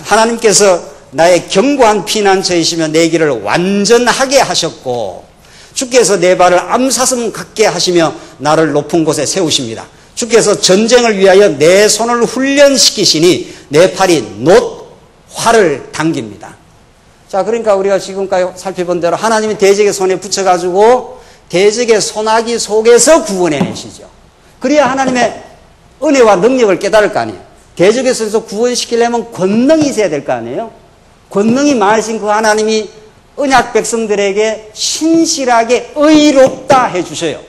하나님께서 나의 견고한 피난처이시며 내 길을 완전하게 하셨고 주께서 내 발을 암사슴 같게 하시며 나를 높은 곳에 세우십니다. 주께서 전쟁을 위하여 내 손을 훈련시키시니 내 팔이 놋 활을 당깁니다. 자, 그러니까 우리가 지금까지 살펴본 대로 하나님이 대적의 손에 붙여가지고 대적의 소나기 속에서 구원해내시죠. 그래야 하나님의 은혜와 능력을 깨달을 거 아니에요. 대적의 손에서 구원시키려면 권능이 있어야 될 거 아니에요. 권능이 많으신 그 하나님이 언약 백성들에게 신실하게 의롭다 해주셔요.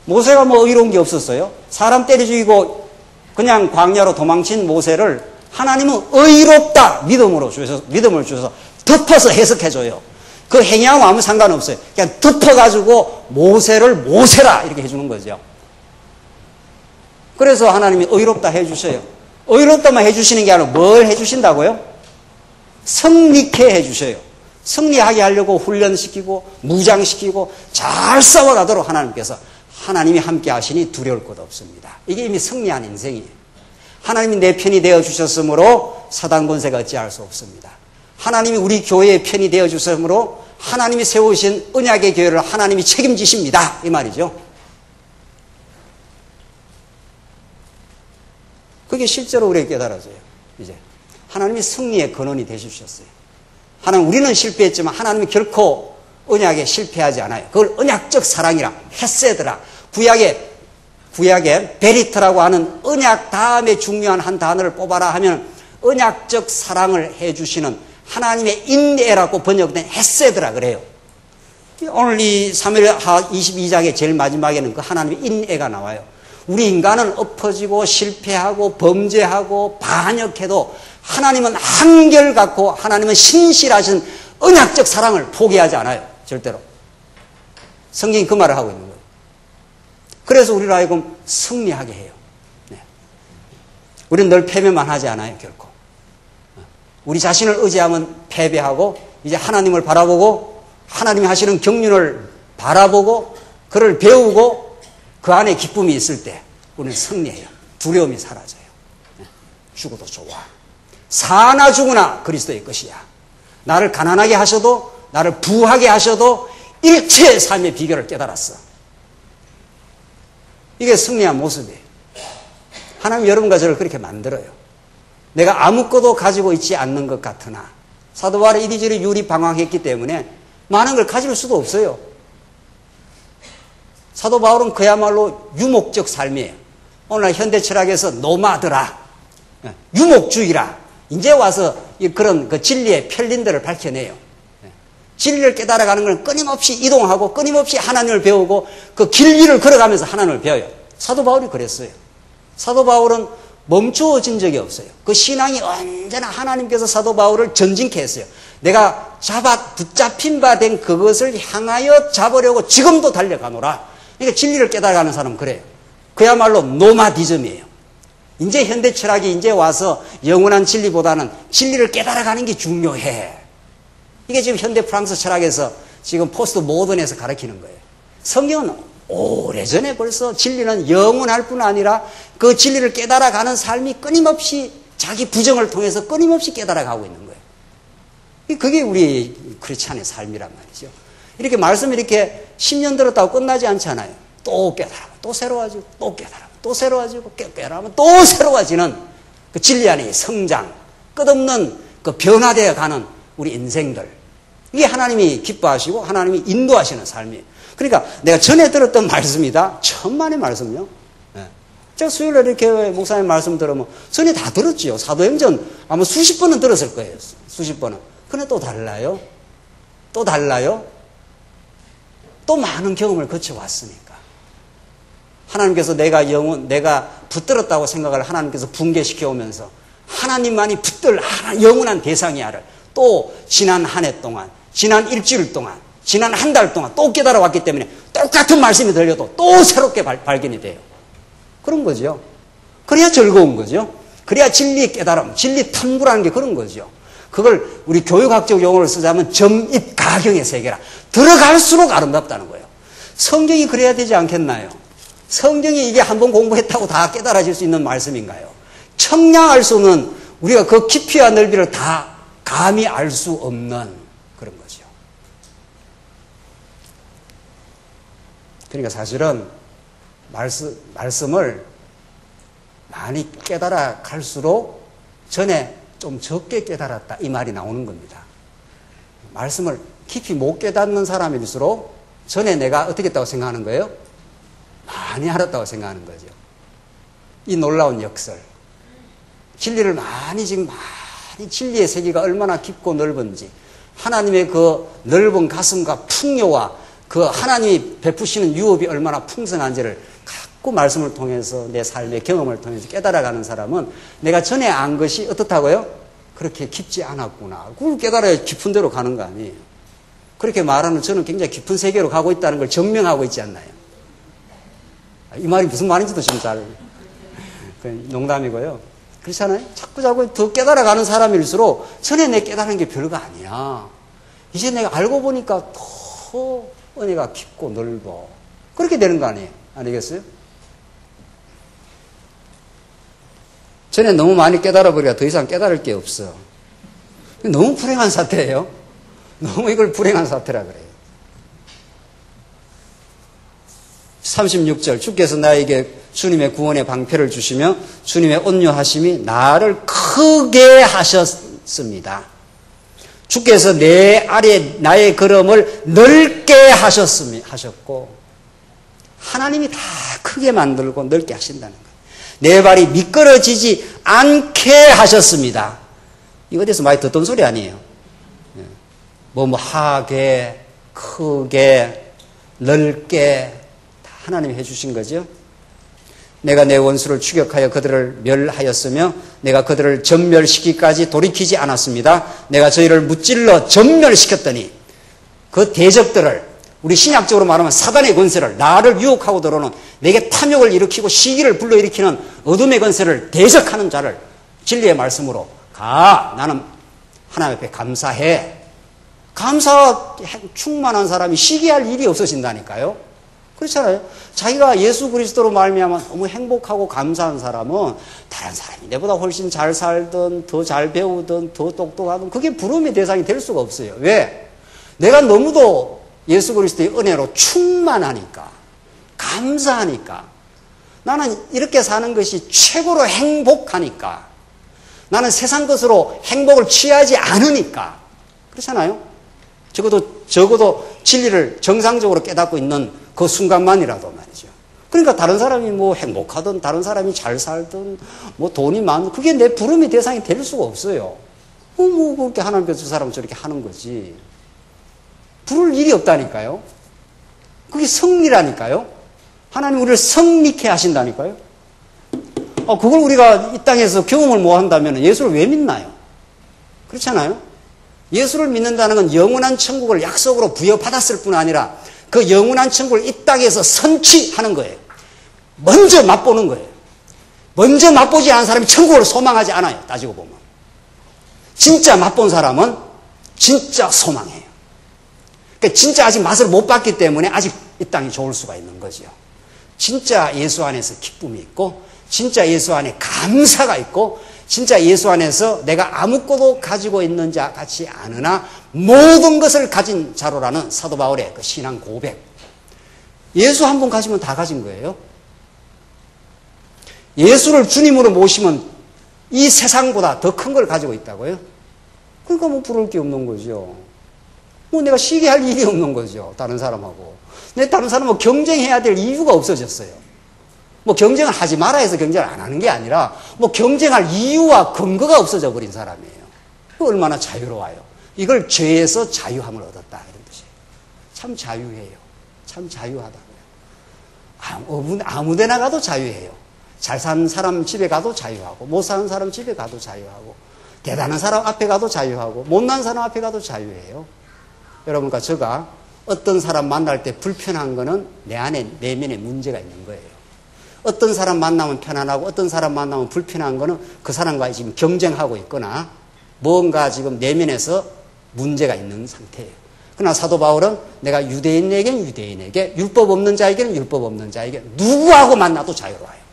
모세가 뭐 의로운 게 없었어요? 사람 때려 죽이고 그냥 광야로 도망친 모세를 하나님은 의롭다 믿음을 주셔서 덮어서 해석해줘요. 그 행위하고 아무 상관없어요. 그냥 덮어가지고 모세를 모세라 이렇게 해주는 거죠. 그래서 하나님이 의롭다 해주셔요. 의롭다만 해주시는 게 아니라 뭘 해주신다고요? 승리케 해주셔요. 승리하게 하려고 훈련시키고 무장시키고 잘 싸워가도록 하나님이 함께 하시니 두려울 것 없습니다. 이게 이미 승리한 인생이에요. 하나님이 내 편이 되어주셨으므로 사단 권세가 어찌할 수 없습니다. 하나님이 우리 교회의 편이 되어주셨으므로 하나님이 세우신 언약의 교회를 하나님이 책임지십니다. 이 말이죠. 그게 실제로 우리에게 깨달아져요. 이제 하나님이 승리의 근원이 되주셨어요. 우리는 실패했지만 하나님이 결코 언약에 실패하지 않아요. 그걸 언약적 사랑이라 헤세드라 구약에 베리트라고 하는 언약 다음에 중요한 한 단어를 뽑아라 하면 언약적 사랑을 해주시는 하나님의 인애라고 번역된 헤세드라 그래요. 오늘 이 사무엘하 22장의 제일 마지막에는 그 하나님의 인애가 나와요. 우리 인간은 엎어지고 실패하고 범죄하고 반역해도 하나님은 한결같고 하나님은 신실하신 언약적 사랑을 포기하지 않아요. 절대로. 성경이 그 말을 하고 있는 거예요. 그래서 우리를 하여금 승리하게 해요. 네. 우리는 늘 패배만 하지 않아요. 결코. 우리 자신을 의지하면 패배하고 이제 하나님을 바라보고 하나님이 하시는 경륜을 바라보고 그를 배우고 그 안에 기쁨이 있을 때 우리는 승리해요. 두려움이 사라져요. 죽어도 좋아. 사나 죽으나 그리스도의 것이야. 나를 가난하게 하셔도 나를 부하게 하셔도 일체의 삶의 비결을 깨달았어. 이게 승리한 모습이에요. 하나님 여러분과 저를 그렇게 만들어요. 내가 아무것도 가지고 있지 않는 것 같으나 사도 바울이 이리저리 유리방황했기 때문에 많은 걸 가질 수도 없어요. 사도 바울은 그야말로 유목적 삶이에요. 오늘 현대 철학에서 노마드라, 유목주의라, 이제 와서 그런 그 진리의 편린들을 밝혀내요. 진리를 깨달아가는 건 끊임없이 이동하고 끊임없이 하나님을 배우고 그 길 위를 걸어가면서 하나님을 배워요. 사도 바울이 그랬어요. 사도 바울은 멈추어진 적이 없어요. 그 신앙이 언제나 하나님께서 사도 바울을 전진케 했어요. 내가 붙잡힌 바 된 그것을 향하여 잡으려고 지금도 달려가노라. 그러니까 진리를 깨달아가는 사람은 그래요. 그야말로 노마디즘이에요. 이제 현대 철학이 이제 와서 영원한 진리보다는 진리를 깨달아가는 게 중요해. 이게 지금 현대 프랑스 철학에서 지금 포스트 모던에서 가르치는 거예요. 성경은 오래전에 벌써 진리는 영원할 뿐 아니라 그 진리를 깨달아가는 삶이 끊임없이 자기 부정을 통해서 끊임없이 깨달아가고 있는 거예요. 그게 우리 크리스찬의 삶이란 말이죠. 이렇게 말씀이 이렇게 10년 들었다고 끝나지 않잖아요. 또 깨달으면 또 새로워지고 또 깨달으면 또 새로워지고 깨달으면 또 새로워지는 그 진리 안의 성장, 끝없는 그 변화되어 가는 우리 인생들. 이게 하나님이 기뻐하시고 하나님이 인도하시는 삶이에요. 그러니까 내가 전에 들었던 말씀이다. 천만의 말씀요. 네. 제가 수요일에 이렇게 목사님 말씀 들으면 전에 다 들었지요. 사도행전 아마 수십 번은 들었을 거예요. 수십 번은. 그런데 또 달라요. 또 달라요. 또 많은 경험을 거쳐왔으니까. 하나님께서 내가 붙들었다고 생각을 하나님께서 붕괴시켜 오면서 하나님만이 붙들 영원한 대상이야를 또 지난 한 해 동안, 지난 일주일 동안, 지난 한 달 동안 또 깨달아 왔기 때문에 똑같은 말씀이 들려도 또 새롭게 발견이 돼요. 그런 거죠. 그래야 즐거운 거죠. 그래야 진리 깨달음, 진리 탐구라는 게 그런 거죠. 그걸 우리 교육학적 용어를 쓰자면 점입가경의 세계라. 들어갈수록 아름답다는 거예요. 성경이 그래야 되지 않겠나요? 성경이 이게 한번 공부했다고 다 깨달아질 수 있는 말씀인가요? 청량할 수 없는, 우리가 그 깊이와 넓이를 다 감히 알 수 없는 그런 거죠. 그러니까 사실은 말씀을 많이 깨달아 갈수록 전에 좀 적게 깨달았다 이 말이 나오는 겁니다. 말씀을 깊이 못 깨닫는 사람일수록 전에 내가 어떻게 했다고 생각하는 거예요? 많이 알았다고 생각하는 거죠. 이 놀라운 역설. 진리를 많이 진리의 세계가 얼마나 깊고 넓은지, 하나님의 그 넓은 가슴과 풍요와 그 하나님이 베푸시는 유업이 얼마나 풍성한지를 갖고 말씀을 통해서 내 삶의 경험을 통해서 깨달아가는 사람은 내가 전에 안 것이 어떻다고요? 그렇게 깊지 않았구나. 그걸 깨달아야 깊은 데로 가는 거 아니에요. 그렇게 말하는 저는 굉장히 깊은 세계로 가고 있다는 걸 증명하고 있지 않나요? 이 말이 무슨 말인지도 좀 잘 농담이고요. 그렇잖아요? 자꾸 더 깨달아가는 사람일수록 전에 내 깨달은 게 별거 아니야. 이제 내가 알고 보니까 더 은혜가 깊고 넓어. 그렇게 되는 거 아니에요? 아니겠어요? 전에 너무 많이 깨달아버리니까 더 이상 깨달을 게 없어. 너무 불행한 사태예요. 너무 이걸 불행한 사태라 그래요. 36절 주께서 나에게 주님의 구원의 방패를 주시며 주님의 온유하심이 나를 크게 하셨습니다. 주께서 내 아래 나의 걸음을 넓게 하셨고 하나님이 다 크게 만들고 넓게 하신다는 거예요. 내 발이 미끄러지지 않게 하셨습니다. 이거 어디서 많이 듣던 소리 아니에요. 하게, 크게, 넓게 다 하나님이 해주신 거죠. 내가 내 원수를 추격하여 그들을 멸하였으며 내가 그들을 전멸시키기까지 돌이키지 않았습니다. 내가 저희를 무찔러 전멸시켰더니 그 대적들을, 우리 신약적으로 말하면 사단의 권세를, 나를 유혹하고 들어오는, 내게 탐욕을 일으키고 시기를 불러일으키는 어둠의 권세를 대적하는 자를 진리의 말씀으로 나는 하나님 앞에 감사해. 감사 충만한 사람이 시기할 일이 없어진다니까요. 그렇잖아요. 자기가 예수 그리스도로 말미암아 너무 행복하고 감사한 사람은 다른 사람이 내보다 훨씬 잘 살든 더 잘 배우든 더 똑똑하든 그게 부러움의 대상이 될 수가 없어요. 왜? 내가 너무도 예수 그리스도의 은혜로 충만하니까, 감사하니까, 나는 이렇게 사는 것이 최고로 행복하니까, 나는 세상 것으로 행복을 취하지 않으니까. 그렇잖아요. 적어도 진리를 정상적으로 깨닫고 있는 그 순간만이라도 말이죠. 그러니까 다른 사람이 뭐 행복하든 다른 사람이 잘 살든 뭐 돈이 많든 그게 내 부름의 대상이 될 수가 없어요. 뭐 그렇게 하나님께서 저 사람은 저렇게 하는 거지. 부를 일이 없다니까요. 그게 성리라니까요. 하나님 우리를 성리케 하신다니까요. 그걸 우리가 이 땅에서 경험을 못 한다면 예수를 왜 믿나요? 그렇잖아요. 예수를 믿는다는 건 영원한 천국을 약속으로 부여받았을 뿐 아니라 그 영원한 천국을 이 땅에서 선취하는 거예요. 먼저 맛보는 거예요. 먼저 맛보지 않은 사람이 천국을 소망하지 않아요. 따지고 보면. 진짜 맛본 사람은 진짜 소망해요. 그러니까 진짜 아직 맛을 못 봤기 때문에 아직 이 땅이 좋을 수가 있는 거죠. 진짜 예수 안에서 기쁨이 있고 진짜 예수 안에 감사가 있고 진짜 예수 안에서 내가 아무것도 가지고 있는 자 같지 않으나 모든 것을 가진 자로라는 사도 바울의 그 신앙 고백. 예수 한 분 가지면 다 가진 거예요. 예수를 주님으로 모시면 이 세상보다 더 큰 걸 가지고 있다고요? 그러니까 뭐 부러울 게 없는 거죠. 뭐 내가 시기할 일이 없는 거죠. 다른 사람하고. 근데 다른 사람하고 경쟁해야 될 이유가 없어졌어요. 뭐 경쟁을 하지 말아 해서 경쟁을 안 하는 게 아니라 뭐 경쟁할 이유와 근거가 없어져 버린 사람이에요. 얼마나 자유로워요. 이걸 죄에서 자유함을 얻었다 이런 뜻이에요. 참 자유해요. 참 자유하다고요. 아무 데나 가도 자유해요. 잘 사는 사람 집에 가도 자유하고 못 사는 사람 집에 가도 자유하고 대단한 사람 앞에 가도 자유하고 못난 사람 앞에 가도 자유해요. 여러분과 제가 어떤 사람 만날 때 불편한 거는 내 안에 내면에 문제가 있는 거예요. 어떤 사람 만나면 편안하고 어떤 사람 만나면 불편한 거는 그 사람과 지금 경쟁하고 있거나 뭔가 지금 내면에서 문제가 있는 상태예요. 그러나 사도 바울은 내가 유대인에게는 유대인에게 율법 없는 자에게는 율법 없는 자에게 누구하고 만나도 자유로워요.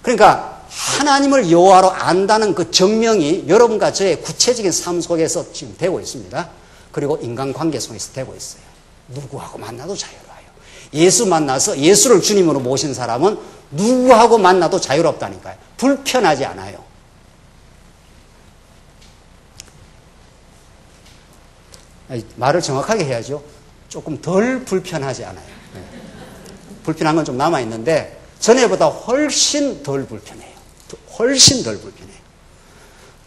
그러니까 하나님을 여호와로 안다는 그 정명이 여러분과 저의 구체적인 삶 속에서 지금 되고 있습니다. 그리고 인간관계 속에서 되고 있어요. 누구하고 만나도 자유로워요. 예수 만나서 예수를 주님으로 모신 사람은 누구하고 만나도 자유롭다니까요. 불편하지 않아요. 말을 정확하게 해야죠. 조금 덜 불편하지 않아요. 네. 불편한 건 좀 남아있는데 전에보다 훨씬 덜 불편해요. 훨씬 덜 불편해요.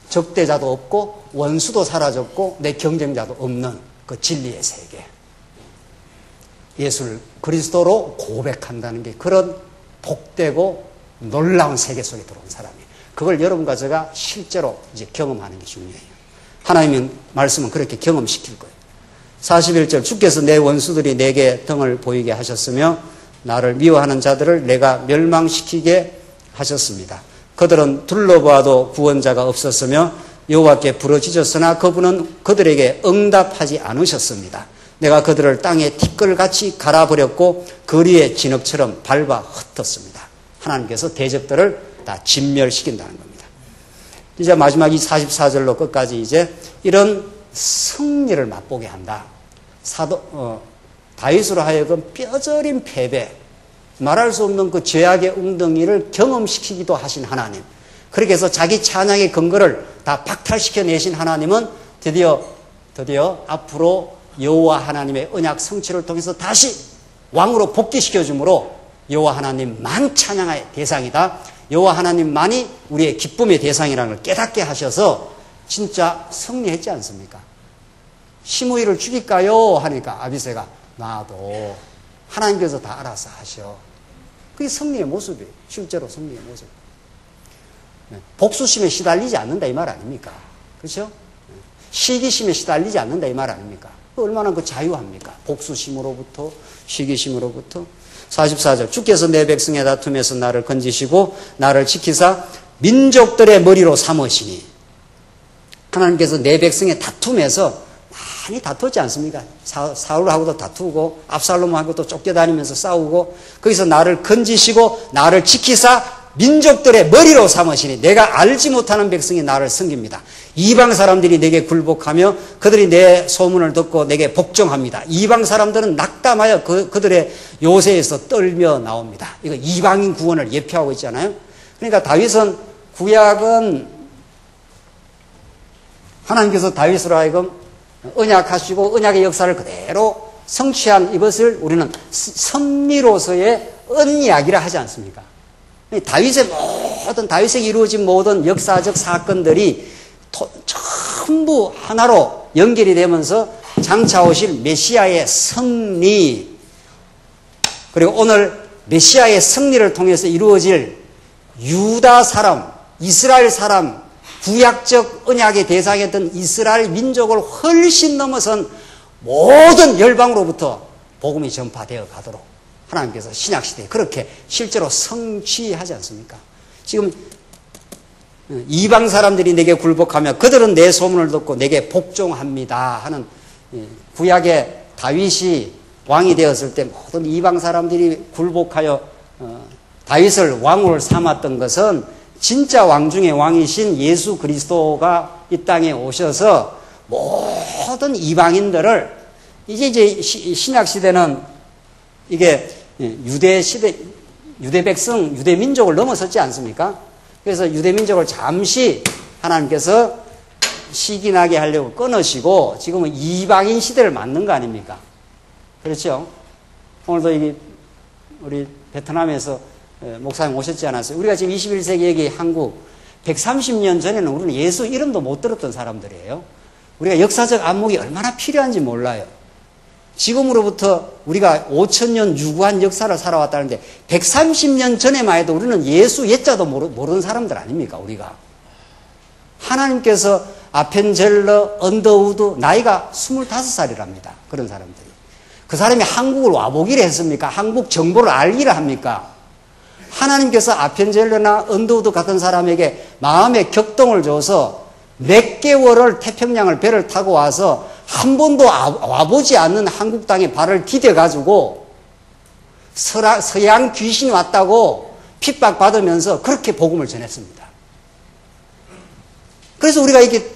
적대자도 없고 원수도 사라졌고 내 경쟁자도 없는 그 진리의 세계. 예수를 그리스도로 고백한다는 게 그런 복되고 놀라운 세계 속에 들어온 사람이에요. 그걸 여러분과 제가 실제로 이제 경험하는 게 중요해요. 하나님의 말씀은 그렇게 경험시킬 거예요. 41절 주께서 내 원수들이 내게 등을 보이게 하셨으며 나를 미워하는 자들을 내가 멸망시키게 하셨습니다. 그들은 둘러봐도 구원자가 없었으며 여호와께 부르짖었으나 그분은 그들에게 응답하지 않으셨습니다. 내가 그들을 땅에 티끌같이 갈아버렸고 거리의 진흙처럼 밟아 흩었습니다. 하나님께서 대적들을 다 진멸시킨다는 겁니다. 이제 마지막 이 44절로 끝까지 이제 이런 승리를 맛보게 한다. 다윗으로 하여금 뼈저린 패배, 말할 수 없는 그 죄악의 웅덩이를 경험시키기도 하신 하나님. 그렇게 해서 자기 찬양의 근거를 다 박탈시켜내신 하나님은 드디어 앞으로 여호와 하나님의 언약 성취를 통해서 다시 왕으로 복귀시켜 주므로 여호와 하나님만 찬양의 대상이다. 여호와 하나님만이 우리의 기쁨의 대상이라는 걸 깨닫게 하셔서 진짜 승리했지 않습니까? 시므이를 죽일까요? 하니까 아비새가 놔도 하나님께서 다 알아서 하셔. 그게 승리의 모습이에요. 실제로 승리의 모습. 복수심에 시달리지 않는다 이 말 아닙니까? 그렇죠? 시기심에 시달리지 않는다 이 말 아닙니까? 얼마나 그 자유합니까? 복수심으로부터 시기심으로부터. 44절 주께서 내 백성의 다툼에서 나를 건지시고 나를 지키사 민족들의 머리로 삼으시니 하나님께서 내 백성의 다툼에서 많이 다투지 않습니까? 사울하고도 다투고 압살롬하고도 쫓겨다니면서 싸우고 거기서 나를 건지시고 나를 지키사 민족들의 머리로 삼으시니 내가 알지 못하는 백성이 나를 섬깁니다. 이방 사람들이 내게 굴복하며 그들이 내 소문을 듣고 내게 복종합니다. 이방 사람들은 낙담하여 그들의 요새에서 떨며 나옵니다. 이거 이방인 구원을 예표하고 있잖아요. 그러니까 다윗은 구약은 하나님께서 다윗으로 하여금 언약하시고 언약의 역사를 그대로 성취한 이것을 우리는 섭리로서의 언약이라 하지 않습니까? 다윗의 이루어진 모든 역사적 사건들이 전부 하나로 연결이 되면서 장차 오실 메시아의 승리, 그리고 오늘 메시아의 승리를 통해서 이루어질 유다 사람, 이스라엘 사람, 구약적 언약의 대상이었던 이스라엘 민족을 훨씬 넘어선 모든 열방으로부터 복음이 전파되어 가도록 하나님께서 신약시대에 그렇게 실제로 성취하지 않습니까? 지금 이방 사람들이 내게 굴복하며 그들은 내 소문을 듣고 내게 복종합니다 하는 구약의 다윗이 왕이 되었을 때 모든 이방 사람들이 굴복하여 다윗을 왕으로 삼았던 것은 진짜 왕 중의 왕이신 예수 그리스도가 이 땅에 오셔서 모든 이방인들을 이제 신약 시대는 이게 유대 시대, 유대 백성, 유대 민족을 넘어섰지 않습니까? 그래서 유대 민족을 잠시 하나님께서 시기나게 하려고 끊으시고 지금은 이방인 시대를 맞는 거 아닙니까? 그렇죠? 오늘도 우리 베트남에서 목사님 오셨지 않았어요? 우리가 지금 21세기 여기 한국 130년 전에는 우리는 예수 이름도 못 들었던 사람들이에요. 우리가 역사적 안목이 얼마나 필요한지 몰라요. 지금으로부터 우리가 5,000년 유구한 역사를 살아왔다는데 130년 전에만 해도 우리는 예수 예자도 모르는 사람들 아닙니까? 우리가. 하나님께서 아펜젤러, 언더우드 나이가 25살이랍니다. 그런 사람들이. 그 사람이 한국을 와보기를 했습니까? 한국 정보를 알기를 합니까? 하나님께서 아펜젤러나 언더우드 같은 사람에게 마음의 격동을 줘서 몇 개월을 태평양을 배를 타고 와서 한 번도 와보지 않는 한국 땅에 발을 디뎌가지고 서양 귀신이 왔다고 핍박받으면서 그렇게 복음을 전했습니다. 그래서 우리가 이렇게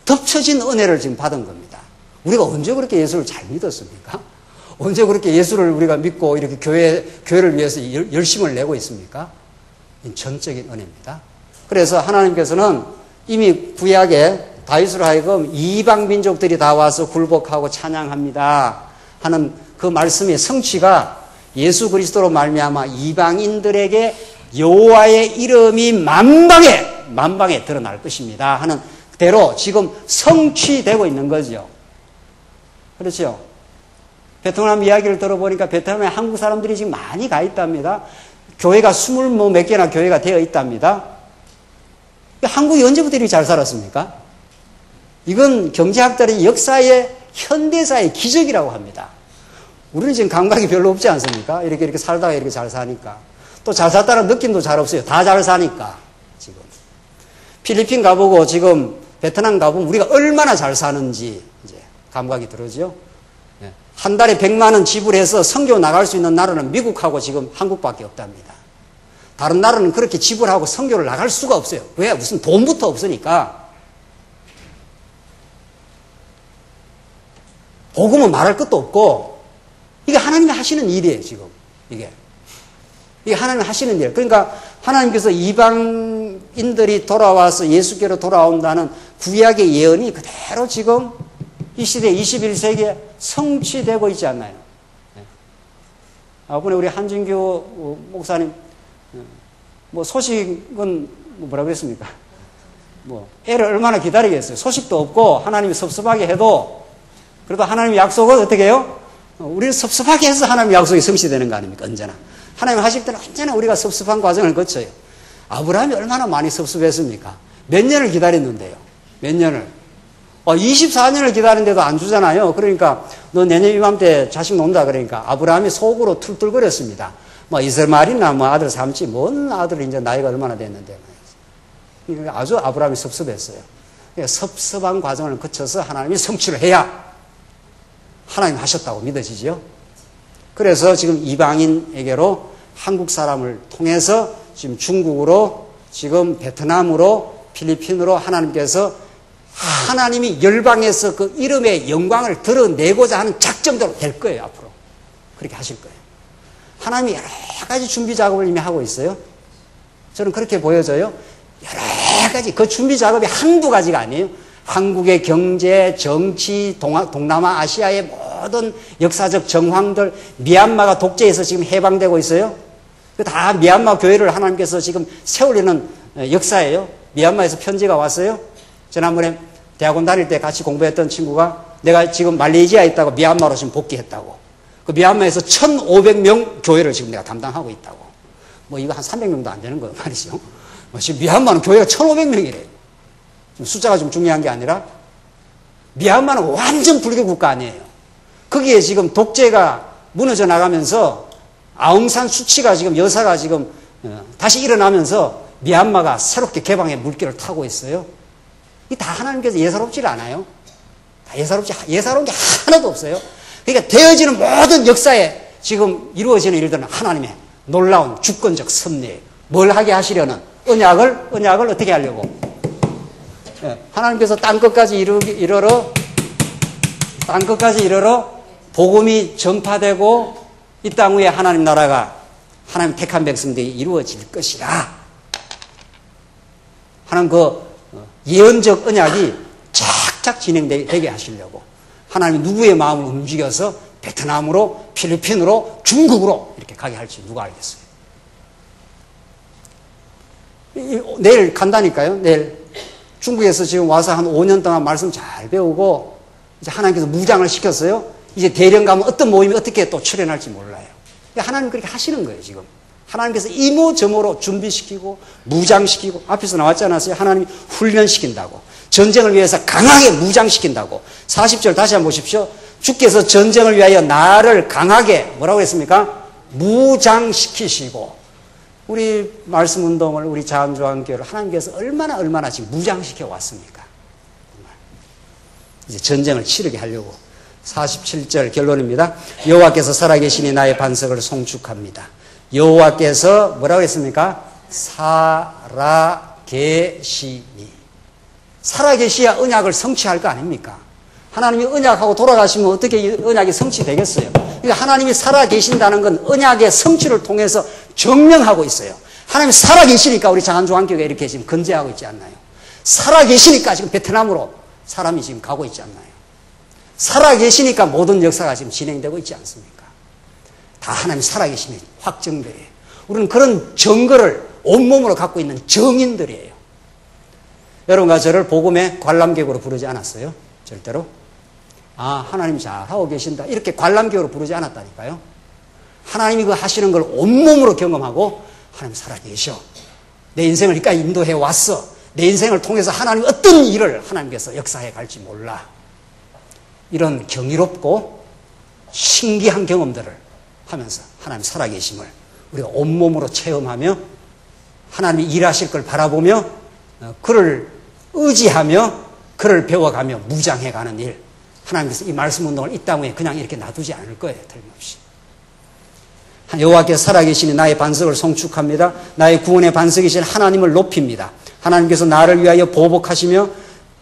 덮쳐진 은혜를 지금 받은 겁니다. 우리가 언제 그렇게 예수를 잘 믿었습니까? 언제 그렇게 예수를 우리가 믿고 이렇게 교회를 위해서 열심을 내고 있습니까? 전적인 은혜입니다. 그래서 하나님께서는 이미 구약에 다윗으로 하여금 이방 민족들이 다 와서 굴복하고 찬양합니다 하는 그 말씀의 성취가 예수 그리스도로 말미암아 이방인들에게 여호와의 이름이 만방에 드러날 것입니다 하는 대로 지금 성취되고 있는 거죠. 그렇죠? 베트남 이야기를 들어보니까 베트남에 한국 사람들이 지금 많이 가 있답니다. 교회가 20몇 개나 교회가 되어 있답니다. 한국이 언제부터 이렇게 잘 살았습니까? 이건 경제학들이 역사의 현대사의 기적이라고 합니다. 우리는 지금 감각이 별로 없지 않습니까? 이렇게 살다가 이렇게 잘 사니까. 또 잘 살다는 느낌도 잘 없어요. 다 잘 사니까, 지금. 필리핀 가보고 지금 베트남 가보면 우리가 얼마나 잘 사는지 이제 감각이 들어오죠. 한 달에 100만 원 지불해서 선교 나갈 수 있는 나라는 미국하고 지금 한국밖에 없답니다. 다른 나라는 그렇게 지불하고 선교를 나갈 수가 없어요. 왜? 무슨 돈부터 없으니까. 복음은 말할 것도 없고, 이게 하나님이 하시는 일이에요, 지금. 이게 하나님이 하시는 일. 그러니까 하나님께서 이방인들이 돌아와서 예수께로 돌아온다는 구약의 예언이 그대로 지금 이 시대 21세기에 성취되고 있지 않나요? 이번에 우리 한준규 목사님, 소식은 뭐라고 했습니까? 애를 얼마나 기다리겠어요? 소식도 없고 하나님이 섭섭하게 해도 그래도 하나님의 약속은 어떻게 해요? 우리를 섭섭하게 해서 하나님의 약속이 성취되는 거 아닙니까? 언제나. 하나님 하실 때는 언제나 우리가 섭섭한 과정을 거쳐요. 아브라함이 얼마나 많이 섭섭했습니까? 몇 년을 기다렸는데요. 몇 년을. 24년을 기다리는데도 안 주잖아요. 그러니까 너 내년 이맘때 자식 논다 그러니까 아브라함이 속으로 툴툴거렸습니다. 이스마엘이나 아들 삼지 뭔 아들이 이제 나이가 얼마나 됐는데. 아주 아브라함이 섭섭했어요. 섭섭한 과정을 거쳐서 하나님이 성취를 해야 하나님 하셨다고 믿어지지요? 그래서 지금 이방인에게로 한국 사람을 통해서 지금 중국으로, 지금 베트남으로, 필리핀으로 하나님께서 하나님이 열방에서 그 이름의 영광을 드러내고자 하는 작정대로 될 거예요, 앞으로. 그렇게 하실 거예요. 하나님이 여러 가지 준비 작업을 이미 하고 있어요. 저는 그렇게 보여져요. 여러 가지, 그 준비 작업이 한두 가지가 아니에요. 한국의 경제, 정치, 동남아, 아시아의 모든 역사적 정황들, 미얀마가 독재에서 지금 해방되고 있어요. 다 미얀마 교회를 하나님께서 지금 세우려는 역사예요. 미얀마에서 편지가 왔어요. 지난번에 대학원 다닐 때 같이 공부했던 친구가 내가 지금 말레이시아에 있다고 미얀마로 지금 복귀했다고. 그 미얀마에서 1,500명 교회를 지금 내가 담당하고 있다고. 뭐 이거 한 300명도 안 되는 거예요, 말이죠. 지금 미얀마는 교회가 1,500명이래요. 숫자가 좀 중요한 게 아니라 미얀마는 완전 불교 국가 아니에요. 거기에 지금 독재가 무너져 나가면서 아웅산 수치가 지금 여사가 지금 다시 일어나면서 미얀마가 새롭게 개방의 물길을 타고 있어요. 이게 다 하나님께서 예사롭지 않아요. 다 예사로운 게 하나도 없어요. 그러니까 되어지는 모든 역사에 지금 이루어지는 일들은 하나님의 놀라운 주권적 섭리예요. 뭘 하게 하시려는 언약을 어떻게 하려고? 하나님께서 땅 끝까지 이르러 복음이 전파되고 이 땅 위에 하나님 나라가 하나님 택한 백성들이 이루어질 것이라. 하나님 그 예언적 언약이 착착 진행되게 하시려고 하나님이 누구의 마음을 움직여서 베트남으로, 필리핀으로, 중국으로 이렇게 가게 할지 누가 알겠어요. 내일 간다니까요. 내일 중국에서 지금 와서 한 5년 동안 말씀 잘 배우고 이제 하나님께서 무장을 시켰어요. 이제 대령 가면 어떤 모임이 어떻게 또 출연할지 몰라요. 하나님 그렇게 하시는 거예요, 지금. 하나님께서 이모저모로 준비시키고 무장시키고 앞에서 나왔지 않았어요? 하나님이 훈련시킨다고. 전쟁을 위해서 강하게 무장시킨다고. 40절 다시 한번 보십시오. 주께서 전쟁을 위하여 나를 강하게 뭐라고 했습니까? 무장시키시고. 우리 말씀 운동을, 우리 자원조항교회를 하나님께서 얼마나 지금 무장시켜 왔습니까? 이제 전쟁을 치르게 하려고. 47절 결론입니다. 여호와께서 살아계시니 나의 반석을 송축합니다. 여호와께서 뭐라고 했습니까? 살아계시니. 살아계시야 언약을 성취할 거 아닙니까? 하나님이 언약하고 돌아가시면 어떻게 언약이 성취되겠어요? 그러니까 하나님이 살아계신다는 건 언약의 성취를 통해서 증명하고 있어요. 하나님이 살아계시니까 우리 장안조항교회가 이렇게 지금 건재하고 있지 않나요? 살아계시니까 지금 베트남으로 사람이 지금 가고 있지 않나요? 살아계시니까 모든 역사가 지금 진행되고 있지 않습니까? 다 하나님 살아계심이 확정돼요. 우리는 그런 증거를 온몸으로 갖고 있는 증인들이에요. 여러분과 저를 복음의 관람객으로 부르지 않았어요. 절대로. 아, 하나님 잘하고 계신다. 이렇게 관람객으로 부르지 않았다니까요. 하나님이 그 하시는 걸 온몸으로 경험하고 하나님 살아계셔. 내 인생을 여기까지 인도해 왔어. 내 인생을 통해서 하나님이 어떤 일을 하나님께서 역사해 갈지 몰라. 이런 경이롭고 신기한 경험들을 하면서 하나님 살아계심을 우리가 온몸으로 체험하며 하나님이 일하실 걸 바라보며 그를 의지하며 그를 배워가며 무장해가는 일. 하나님께서 이 말씀 운동을 이 땅 위에 그냥 이렇게 놔두지 않을 거예요. 틀림없이. 여호와께서 살아계시니 나의 반석을 송축합니다. 나의 구원의 반석이신 하나님을 높입니다. 하나님께서 나를 위하여 보복하시며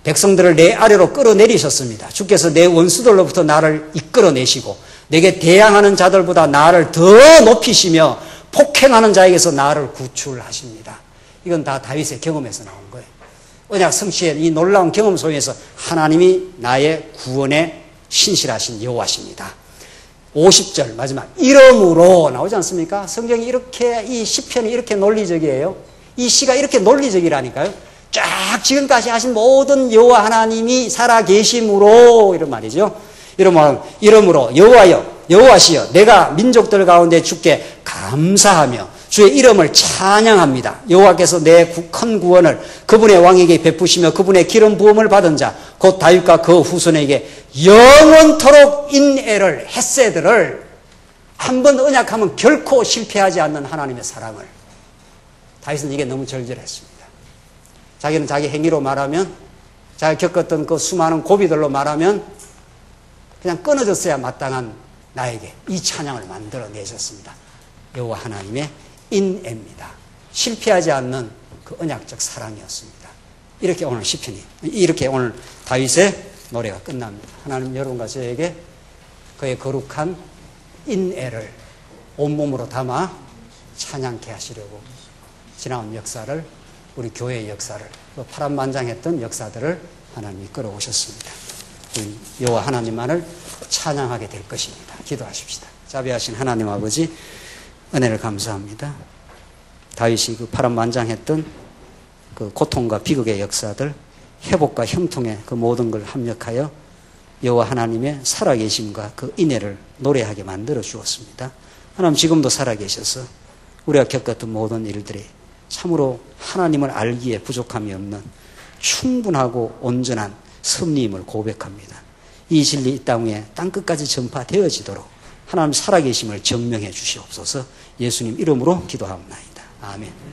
백성들을 내 아래로 끌어내리셨습니다. 주께서 내 원수들로부터 나를 이끌어내시고 내게 대항하는 자들보다 나를 더 높이시며 폭행하는 자에게서 나를 구출하십니다. 이건 다 다윗의 경험에서 나온 거예요. 언약 성취의 이 놀라운 경험 속에서 하나님이 나의 구원에 신실하신 여호와십니다. 50절 마지막 이름으로 나오지 않습니까? 성경이 이렇게 이 시편이 이렇게 논리적이에요. 이 시가 이렇게 논리적이라니까요. 쫙 지금까지 하신 모든 여호와 하나님이 살아계심으로 이런 말이죠. 이름으로 여호와시여 내가 민족들 가운데 주께 감사하며 주의 이름을 찬양합니다. 여호와께서 내 큰 구원을 그분의 왕에게 베푸시며 그분의 기름 부음을 받은 자 곧 다윗과 그 후손에게 영원토록 인애를 헤세드를 한 번 언약하면 결코 실패하지 않는 하나님의 사랑을. 다윗은 이게 너무 절절했습니다. 자기는 자기 행위로 말하면 자기가 겪었던 그 수많은 고비들로 말하면 그냥 끊어졌어야 마땅한 나에게 이 찬양을 만들어내셨습니다. 여호와 하나님의 인애입니다. 실패하지 않는 그 언약적 사랑이었습니다. 이렇게 오늘 시편이, 이렇게 오늘 다윗의 노래가 끝납니다. 하나님 여러분과 저에게 그의 거룩한 인애를 온몸으로 담아 찬양케 하시려고 지나온 역사를, 우리 교회의 역사를, 그 파란만장했던 역사들을 하나님이 끌어오셨습니다. 여호와 하나님만을 찬양하게 될 것입니다. 기도하십시다. 자비하신 하나님 아버지, 은혜를 감사합니다. 다윗이 그 파란만장했던 그 고통과 비극의 역사들, 회복과 형통의 그 모든 걸 합력하여 여호와 하나님의 살아계심과 그 인애를 노래하게 만들어 주었습니다. 하나님 지금도 살아계셔서 우리가 겪었던 모든 일들이 참으로 하나님을 알기에 부족함이 없는 충분하고 온전한 섭리임을 고백합니다. 이 진리 이 땅 위에 땅끝까지 전파되어지도록 하나님 살아계심을 증명해 주시옵소서. 예수님 이름으로 기도합니다. 아멘.